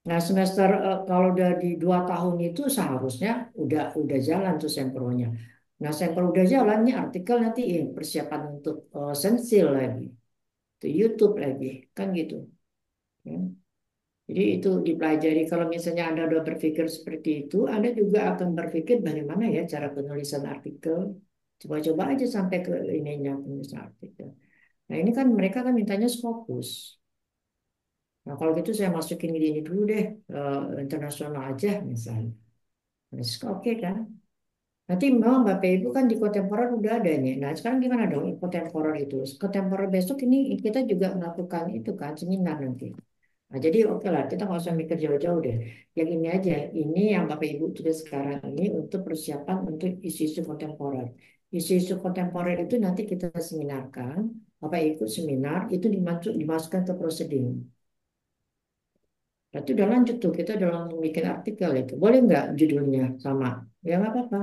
Nah semester kalau udah di 2 tahun itu seharusnya udah jalan tuh sampelnya. Nah sampel udah jalan nih artikel nanti persiapan untuk sensil lagi, untuk YouTube lagi, kan gitu. Ya. Jadi itu dipelajari. Kalau misalnya Anda sudah berpikir seperti itu, Anda juga akan berpikir bagaimana ya cara penulisan artikel. Coba-coba aja sampai ke ininya penulisan artikel. Nah ini kan mereka kan mintanya Scopus. Nah kalau gitu saya masukin ini dulu deh, internasional aja misalnya. Nah, oke kan? Nanti memang Bapak Ibu kan di kontemporer udah ada nih. Nah sekarang gimana dong kontemporer itu? Kontemporer besok ini kita juga melakukan itu kan seminar nanti. Nah, jadi oke lah, kita nggak usah mikir jauh-jauh deh. Yang ini aja, ini yang Bapak Ibu tulis sekarang ini untuk persiapan untuk isu-isu kontemporer. Isu-isu kontemporer itu nanti kita seminarkan, Bapak ikut seminar, itu dimasukkan ke proceeding. Nah, itu udah lanjut tuh, kita udah langsung bikin artikel itu. Boleh nggak judulnya sama? Ya nggak apa-apa.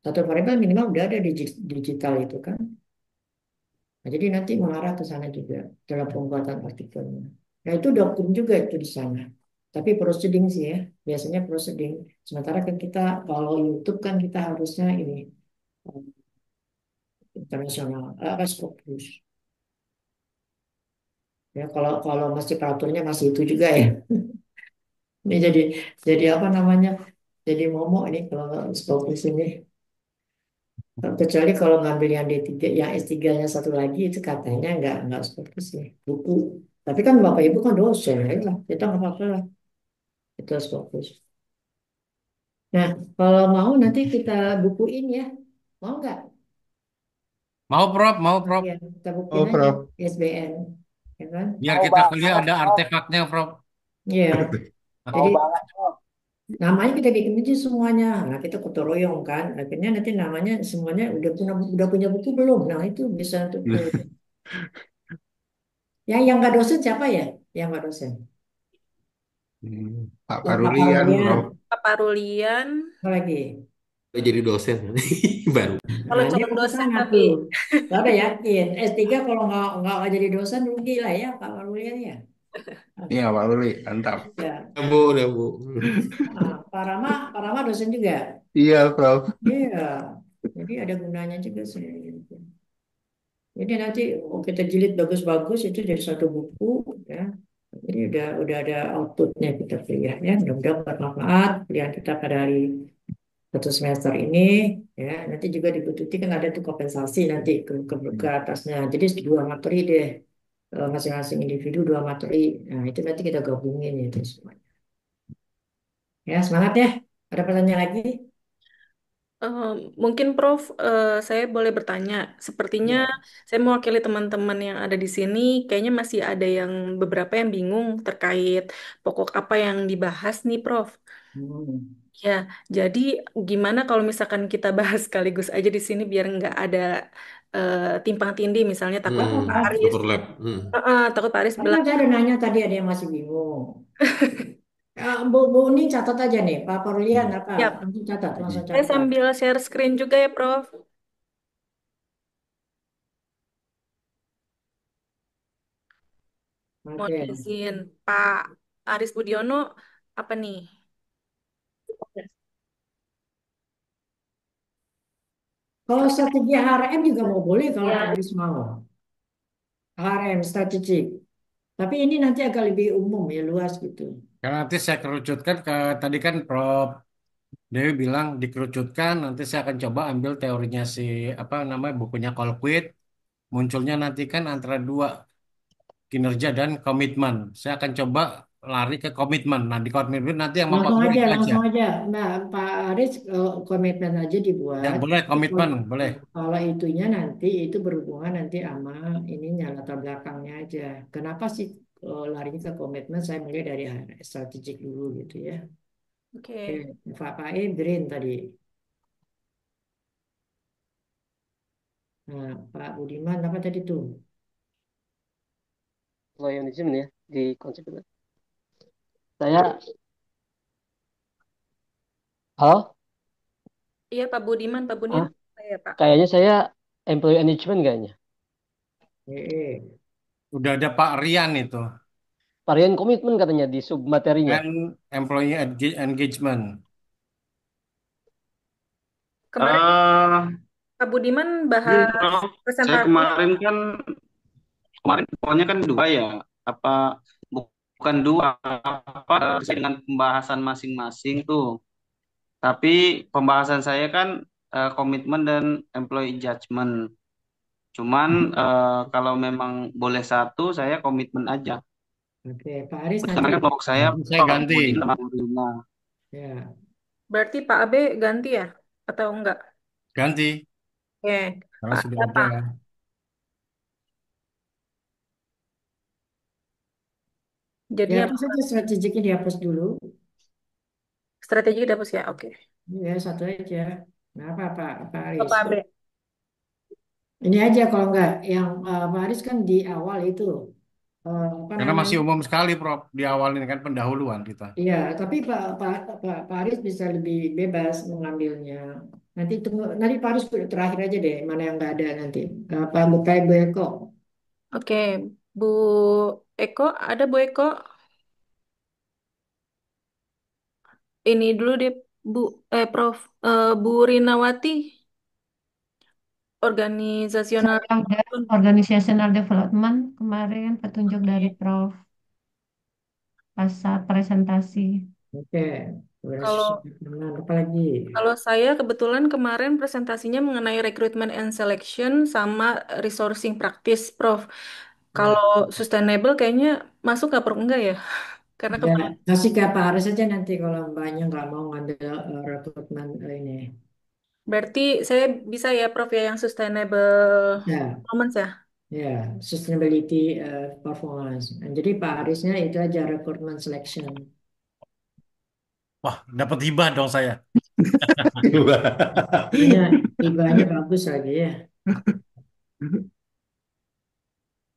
Satu variabel minimal udah ada di digital itu kan. Nah, jadi nanti mengarah ke sana juga dalam pembuatan artikelnya. Nah, itu dokum juga itu di sana. Tapi proceeding sih ya, biasanya proceeding. Sementara kan kita kalau YouTube kan kita harusnya ini eh, internasional, Scopus. Ya kalau kalau masih peraturannya masih itu juga ya. Ini jadi apa namanya? Jadi momok ini kalau Scopus ini. Kecuali kalau ngambil yang D3, yang S3-nya satu lagi itu katanya nggak Scopus sih, buku. Tapi kan Bapak Ibu kan dosen ya, lah. Kita nggak apa-apa lah, itu harus fokus. Nah, kalau mau nanti kita bukuin ya, mau nggak? mau Prof, mau Prof. Bagian kita bukuin Oh, aja Prof. ISBN, ya kan? Biar Mau kita lihat banget, ada Prof. artefaknya, Prof. Iya, Mau jadi banget, Prof. namanya kita bikin aja semuanya. Nah, kita gotong royong kan. Akhirnya nanti namanya semuanya udah punya buku belum? Nah, itu bisa untuk yang nggak dosen siapa ya? Yang nggak dosen? Pak Oh, Pak Parulian, Parlian. Prof. Pak Rulian, Apa lagi? Jadi dosen baru. kalau Nah, dia calon mau ke dosen sana tapi tuh. Saya udah yakin. S3 kalau nggak jadi dosen rugi lah ya Pak Parlian ya. Iya, Pak Ruli, mantap. Ya. Ya, Bu, udah Bu. Pak Rama dosen juga. Iya, Prof. Iya. Jadi ada gunanya juga sih. Jadi nanti kita jilid bagus-bagus itu jadi satu buku ya. Jadi udah ada outputnya kita kuliah ya. Mudah-mudahan bermanfaat pilihan kita pada hari satu semester ini ya. Nanti juga di Bu Tuti kan ada tuh kompensasi nanti ke atasnya. Jadi dua materi deh. Masing-masing individu dua materi. Nah, itu nanti kita gabungin itu semuanya. Ya, semangat ya. Ada pertanyaan lagi? eh, mungkin Prof, saya boleh bertanya. Sepertinya Ya. saya mewakili teman-teman yang ada di sini. Kayaknya masih ada yang beberapa yang bingung terkait pokok apa yang dibahas nih, Prof. Hmm. Ya, jadi gimana kalau misalkan kita bahas sekaligus aja di sini biar nggak ada timpang tindih, misalnya takut Pak Aris, Overlap. takut Pak Aris Karena bilang, saya ada nanya tadi ada yang masih bingung. Bu Uni catat aja nih, Pak Parlian apa? ya, Langsung catat, langsung saya catat. sambil share screen juga ya, Prof. Mohon Oke. izin, Pak Aris Budiono, apa nih? Kalau strategi HRM juga mau boleh kalau Pak Ya. Aris mau. HRM strategik. Tapi ini nanti agak lebih umum ya, luas gitu. Karena nanti saya kerucutkan ke tadi kan Prof. Dewi bilang dikerucutkan, nanti saya akan coba ambil teorinya si apa namanya bukunya Colquitt. Munculnya nanti kan antara dua kinerja dan komitmen. Saya akan coba lari ke komitmen. Nah, di komitmen nanti yang Langsung mempengaruhi aja, itu aja. langsung aja. Nah, Pak Aris komitmen aja Ya, dibuat. boleh Kalau komitmen, boleh. kalau itunya nanti itu berhubungan nanti sama ininya latar belakangnya aja. Kenapa sih larinya ke komitmen? Saya mulai dari strategik dulu gitu ya. Oke, Oke. Pak E green tadi. Nah, Pak Budiman apa tadi tuh? Loyalism ya di konsep itu. Saya, halo, Iya, Pak Budiman, Pak ah, Budiman, saya Pak. kayaknya saya employee management kayaknya. E. Udah ada Pak Rian itu. Varian komitmen katanya di sub materinya. And employee engagement. Kemarin Eh, Pak Budiman ini bahas Prof, saya presentasi. kemarin pokoknya kan dua ya, apa bukan dua, apa sesuai dengan pembahasan masing-masing tuh. Tapi pembahasan saya kan komitmen dan employee judgment. Cuman kalau memang boleh satu, saya komitmen aja. Oke, Pak Aris Karena nanti. kan kelompok saya Nanti saya ganti. Budin sama Bu Rina. Ya, Berarti Pak Abe ganti ya? Atau enggak? Ganti. Oke, Karena Pak sudah apa? ada. Jadi ya apa? apa saja strategiknya dihapus dulu. Strategi dapus ya? Oke. Ya, satu aja. Nah, apa Pak Ke Aris? Pak Abe. Ini aja kalau enggak, yang Pak Aris kan di awal itu apa Karena masih namanya? umum sekali, Prof. Di awal ini kan pendahuluan kita. Iya, tapi Pak Aris bisa lebih bebas mengambilnya. Nanti Pak Aris terakhir aja deh, mana yang nggak ada nanti. Pak Bukai Beko. Oke, Bu Eko, ada Bu Eko? Ini dulu deh, Bu, Prof. Bu Rinawati, organisasional. Saya udah organizational development kemarin petunjuk dari Oke. Prof pas saat presentasi. Oke, terus Kalau apa lagi? Kalau saya kebetulan kemarin presentasinya mengenai recruitment and selection sama resourcing practice, Prof. Hmm. Kalau sustainable kayaknya masuk nggak, Prof? Enggak ya? Karena Ya, kemarin, kasih ke Pak Aris aja nanti kalau mbaknya nggak mau ngambil rekrutmen ini. berarti saya bisa ya, Prof, ya yang sustainable Ya, performance ya? ya, sustainability performance. Nah, jadi Pak Arisnya itu aja recruitment selection. Wah, dapat hibah dong saya. Makanya ibanya bagus lagi ya.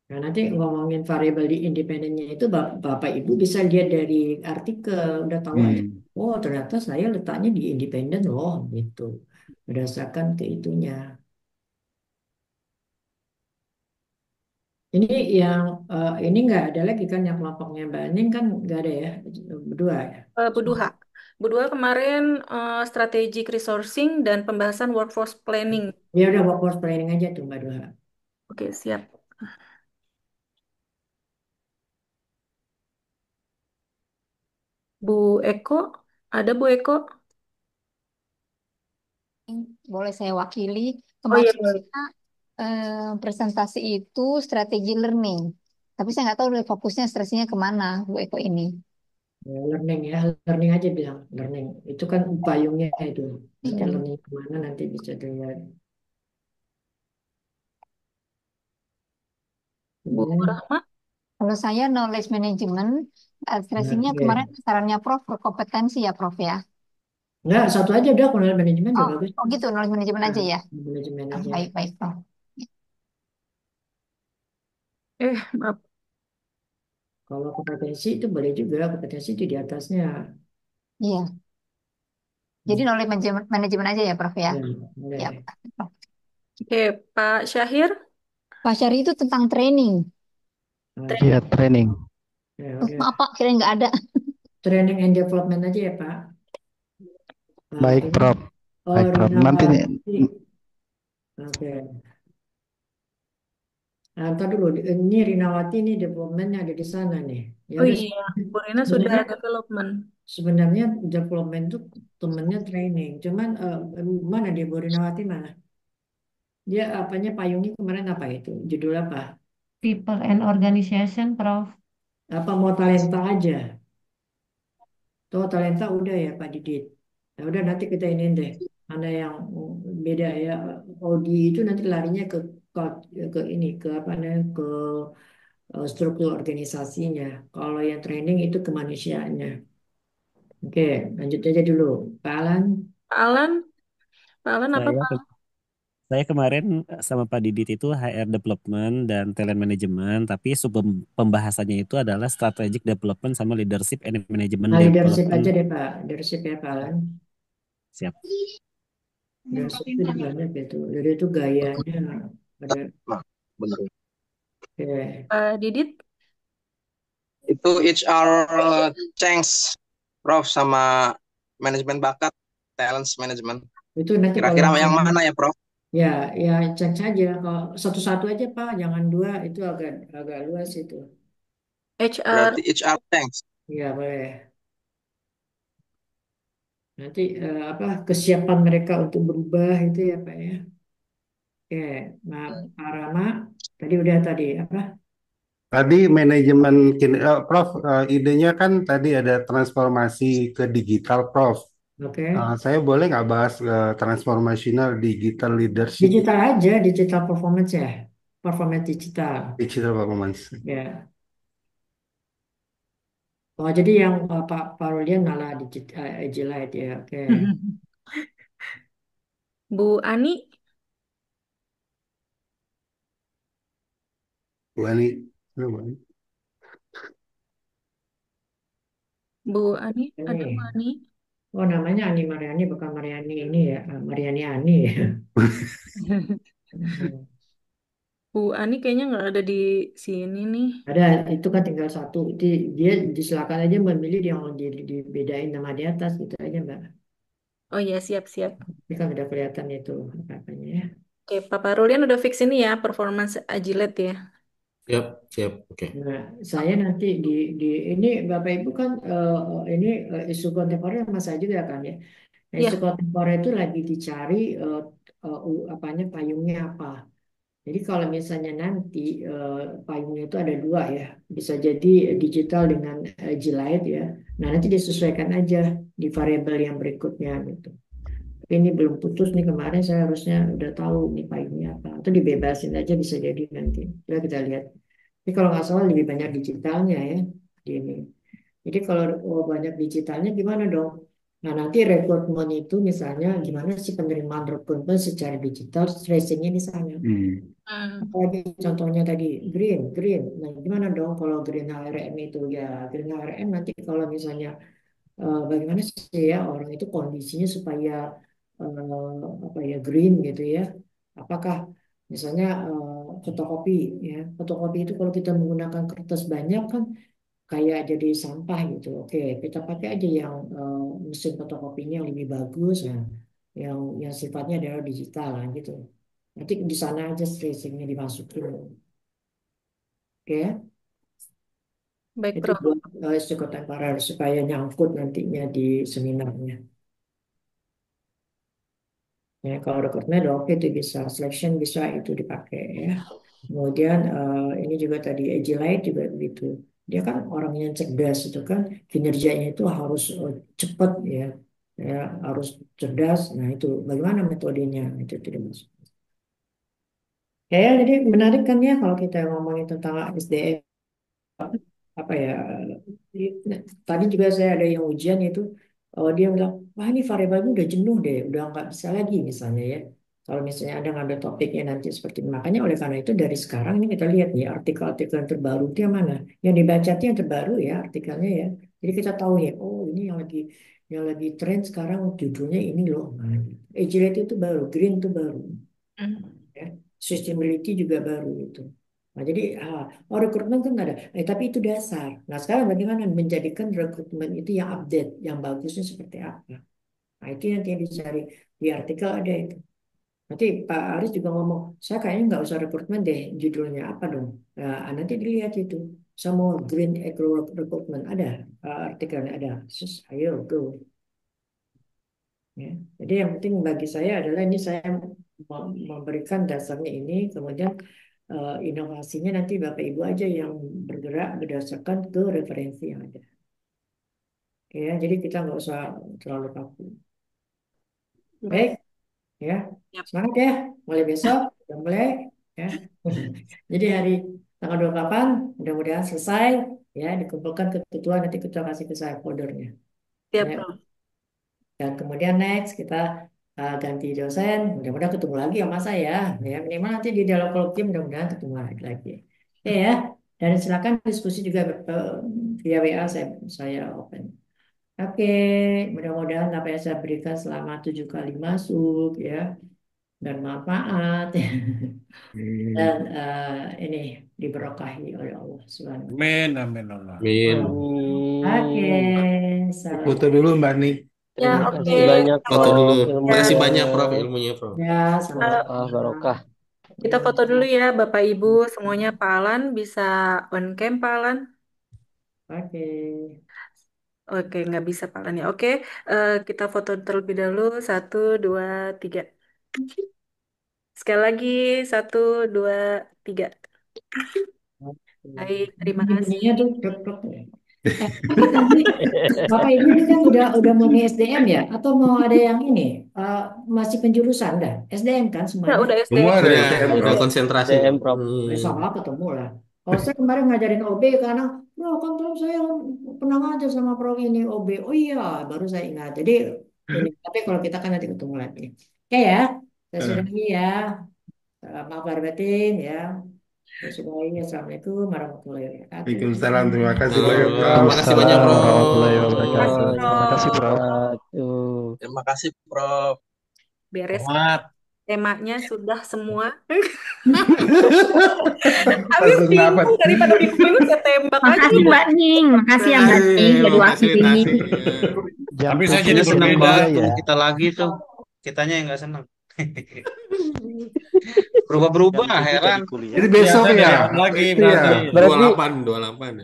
Nah, nanti ngomongin variabel di independennya itu Bapak Ibu bisa lihat dari artikel, udah tahu aja. Hmm. Oh, ternyata saya letaknya di independen loh, gitu. Berdasarkan ke itunya. Ini yang ini nggak ada lagi kan yang kelompoknya Mbak Ning kan nggak ada ya, berdua ya. Bu Duha. Bu Duha kemarin strategic resourcing dan pembahasan workforce planning. Ya udah workforce planning aja tuh Mbak Doha. Oke, siap. Bu Eko, ada Bu Eko? Boleh saya wakili. Oh iya, Kemarin boleh. kita presentasi itu strategi learning. Tapi saya nggak tahu deh fokusnya strateginya kemana, Bu Eko ini. Ya, learning ya, learning aja bilang learning. Itu kan payungnya itu. Nanti Mm-mm. learning kemana nanti bisa dilihat. Bu Hmm. Rahma? Kalau saya knowledge management, Nah, strateginya oke. kemarin sarannya Prof, kompetensi ya Prof ya. Enggak, satu aja udah, knowledge manajemen udah Oh, bagus. oh gitu, knowledge management Nah, aja ya. manajemen aja. Baik, baik, Prof. Maaf. Kalau kompetensi itu boleh juga, kompetensi itu di atasnya. Iya. Jadi knowledge manajemen aja ya, Prof ya. Ya, Ya, boleh. Prof. Oke, Pak Syahir, Pak Syari itu tentang training. Nah, training. Iya, training. ya Oh, udah. maaf Pak, kira nggak ada. Training and development aja ya, Pak. Baik, Ini, Prof. oh, Baik, Prof. Rina Nanti nih, Wati. Oke. Nah, ntar dulu, ini Rinawati ini developmentnya ada di sana nih. Ya Oh udah, iya, Bu Rina sudah sebenarnya development. sebenarnya development itu temennya training. Cuman mana dia Bu Rinawati mana? Dia apanya payungnya kemarin apa itu? Judul apa? People and Organization, Prof. Apa mau talenta aja? Tuh talenta udah ya Pak Didit. Nah udah nanti kita ini deh. Mana yang beda ya? Audi itu nanti larinya ke ini ke apa namanya ke struktur organisasinya. Kalau yang training itu kemanusiaannya. Oke, lanjut aja dulu. Pak Alan, Pak Alan, Pak Alan apa Saya Pak? ke- saya kemarin sama Pak Didit itu HR Development dan Talent Management, tapi sub pembahasannya itu adalah Strategic Development sama Leadership and Management nah leadership Development. aja deh Pak. Leadership ya Pak Alan. Siap. Leadership itu banyak itu. Jadi itu gayanya ada. Nah, benar. Oke. Pak Didit, Itu HR change, Prof, sama manajemen bakat, talents management. Itu nanti kalau Kira-kira yang misalnya mana ya, Prof? ya ya cek saja. Kalau satu-satu aja Pak, jangan dua. Itu agak agak luas itu. HR, Berarti HR change. Ya boleh. Nanti apa kesiapan mereka untuk berubah itu ya Pak ya. Oke, nah Pak Rama tadi apa? Tadi manajemen, Prof, idenya kan tadi ada transformasi ke digital, Prof. Oke, Saya boleh nggak bahas transformational digital leadership, digital aja, digital performance ya, performance digital. digital performance? Ya, oh jadi yang Pak Rulian malah digital Agilite ya, oke. Bu Ani, Bu Ani, Bu Ani. Bu Ani, ada Bu Ini, Ani. oh namanya Ani Mariani bukan Mariani ini ya, Mariani Ani ya. Bu Ani kayaknya nggak ada di sini nih. Ada itu kan tinggal satu, itu dia disilakan aja memilih yang dibedain nama di atas gitu aja Mbak. Oh iya, siap-siap. Ini kan udah kelihatan itu apa-apanya ya. Oke, Pak Parulian udah fix ini ya, performance Agilite ya. Siap, siap. Oke. Nah, saya nanti di ini Bapak Ibu kan ini isu kontemporer sama saya juga kan ya. Nah, isu Iya, kontemporer itu lagi dicari apanya payungnya apa. Jadi kalau misalnya nanti payungnya itu ada dua ya, bisa jadi digital dengan Agilite ya. Nah, nanti disesuaikan aja di variabel yang berikutnya gitu. Tapi ini belum putus nih kemarin saya harusnya udah tahu nih payungnya apa. Atau dibebasin aja bisa jadi nanti. Ya kita lihat. Tapi kalau nggak salah lebih banyak digitalnya ya di ini. Jadi kalau banyak digitalnya gimana dong? Nah nanti rekrutmen itu misalnya gimana sih penerimaan rekrutmen secara digital, tracingnya di sana. Hmm. Apalagi contohnya tadi green. Nah gimana dong kalau green HRM itu ya green HRM nanti kalau misalnya bagaimana sih ya orang itu kondisinya supaya apa ya green gitu ya. Apakah misalnya fotokopi ya fotokopi itu kalau kita menggunakan kertas banyak kan kayak jadi sampah gitu. Oke, kita pakai aja yang mesin fotokopinya yang lebih bagus ya, yang sifatnya adalah digital lah gitu. Nanti di sana aja tracingnya dimasukin. Oke, Baik, itu Prof. buat isu kontemporer supaya nyangkut nantinya di seminarnya. Ya, kalau rekrutmen udah oke itu bisa, selection bisa itu dipakai ya. Kemudian ini juga tadi Agilite juga begitu. Dia kan orang yang cerdas itu kan kinerjanya itu harus cepat ya, ya harus cerdas. Nah itu bagaimana metodenya itu tidak masuk. Ya, jadi menarik kan ya kalau kita ngomongin tentang SDM apa ya. Tadi juga saya ada yang ujian itu dia bilang, wah ini variabelnya udah jenuh deh, udah nggak bisa lagi misalnya ya. Kalau misalnya Anda ngambil topiknya nanti seperti ini. Makanya oleh karena itu dari sekarang ini kita lihat nih artikel-artikel yang terbaru itu yang mana. Yang dibaca itu yang terbaru ya artikelnya ya. Jadi kita tahu nih, oh ini yang lagi tren sekarang judulnya ini loh. Nah, agility itu baru, green itu baru. Ya. Sustainability juga baru itu. Nah, jadi rekrutmen kan ada. Tapi itu dasar. Nah, sekarang bagaimana menjadikan rekrutmen itu yang update, yang bagusnya seperti apa? Nah, itu nanti yang dicari di artikel ada itu. Nanti Pak Aris juga ngomong, saya kayaknya nggak usah rekrutmen deh, judulnya apa dong? Nah, nanti dilihat itu. Sama Green Agro Recruitment ada artikelnya ada. Ayo go. Ya. Jadi yang penting bagi saya adalah ini saya memberikan dasarnya ini, kemudian inovasinya nanti Bapak Ibu aja yang bergerak berdasarkan ke referensi yang ada. Oke, ya, jadi kita nggak usah terlalu kaku. Baik, ya Yap. semangat ya, mulai besok udah mulai ya. Jadi hari tanggal 28 mudah-mudahan selesai ya, dikumpulkan ke ketua, nanti ketua kasih ke saya foldernya. Siap, Ya. Prof. Dan kemudian next kita ganti dosen, mudah-mudahan ketemu lagi sama saya ya, minimal nanti di dialog kolokvium mudah-mudahan ketemu lagi. Oke ya, dan silakan diskusi juga via WA, saya open. Oke, mudah-mudahan apa yang saya berikan selama 7 kali masuk ya bermanfaat ya. Dan ini diberkahi oleh Allah Subhanahu wa Amin, amin Allah. Amin. Ta'ala. Oke, salam. Foto dulu Mbak Ni. Ya, Terima oke. kasih banyak, Foto Prof. dulu. Ilmunya. Makasih banyak Prof ilmunya Prof. Ya, sama-sama. Barokah. Kita foto dulu ya, Bapak Ibu semuanya. Pak Alan bisa on cam, Pak Alan. Oke. Oke, nggak bisa Pak Alan ya. Oke, kita foto terlebih dahulu. 1, 2, 3. Sekali lagi, 1, 2, 3. Baik, terima Ini kasih. bunyinya tuh dok ya. Tapi tadi Bapak Ibu ini kan udah mau nih SDM ya, atau mau ada yang ini masih penjurusan dah SDM kan Nah, semuanya? udah SDM. Semua ada Udah, SDM, udah Prof. konsentrasi. SDM, Prof. Sama ketemu lah. Kalau saya kemarin ngajarin OB karena, kan terus saya pernah ngajar sama Prof ini OB. Oh iya, baru saya ingat. Jadi ini, tapi kalau kita kan nanti ketemu lagi. Oke ya, saya sudahi ya. Maaf lahir batin ya. Saya sudahi. Assalamualaikum warahmatullahi wabarakatuh. Waalaikumsalam. Terima kasih Halo, banyak, Prof. makasih banyak Prof. warahmatullahi Terima wabarakatuh. kasih, Terima kasih, Prof. Prof. Wabarakatuh. Terima kasih, Prof. Beres Selamat. temanya sudah semua. Habis Langsung dapat. bingung daripada bingung saya tembak aja. Makasih Mbak Ning, makasih ya Mbak Ning jadi Makasih, wakil ini. Jam Tapi saya pupuk jadi Dia senang berbeda. banget ya. tuh kita lagi tuh. Kitanya yang nggak senang. Berubah-berubah, heran. Jadi besok Saya ya. dapat lagi Itu ya. berarti. Berarti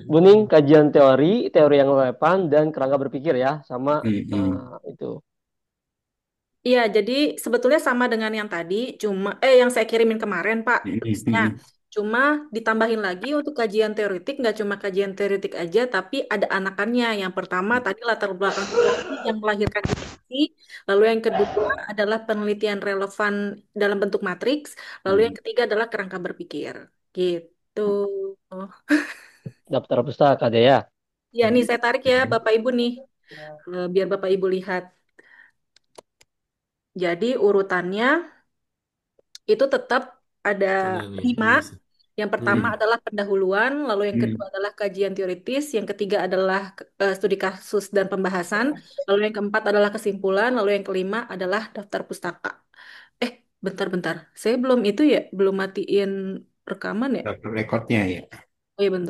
28. Buning kajian teori yang relevan dan kerangka berpikir ya, sama itu. Iya, jadi sebetulnya sama dengan yang tadi, cuma yang saya kirimin kemarin, Pak, listnya. Cuma ditambahin lagi untuk kajian teoretik, nggak cuma kajian teoretik aja, tapi ada anakannya. Yang pertama tadi latar belakang teori yang melahirkan definisi, lalu yang kedua adalah penelitian relevan dalam bentuk matriks, lalu yang ketiga adalah kerangka berpikir. Gitu. Daftar pustaka deh ya. Ya, nih saya tarik ya, Bapak Ibu nih, biar Bapak Ibu lihat. Jadi urutannya itu tetap ada 5. Yang pertama adalah pendahuluan, lalu yang kedua adalah kajian teoritis, yang ketiga adalah studi kasus dan pembahasan, lalu yang keempat adalah kesimpulan, lalu yang kelima adalah daftar pustaka. Bentar. Saya belum itu ya, belum matiin rekaman ya? Daftar rekodnya ya. Oh iya bentar.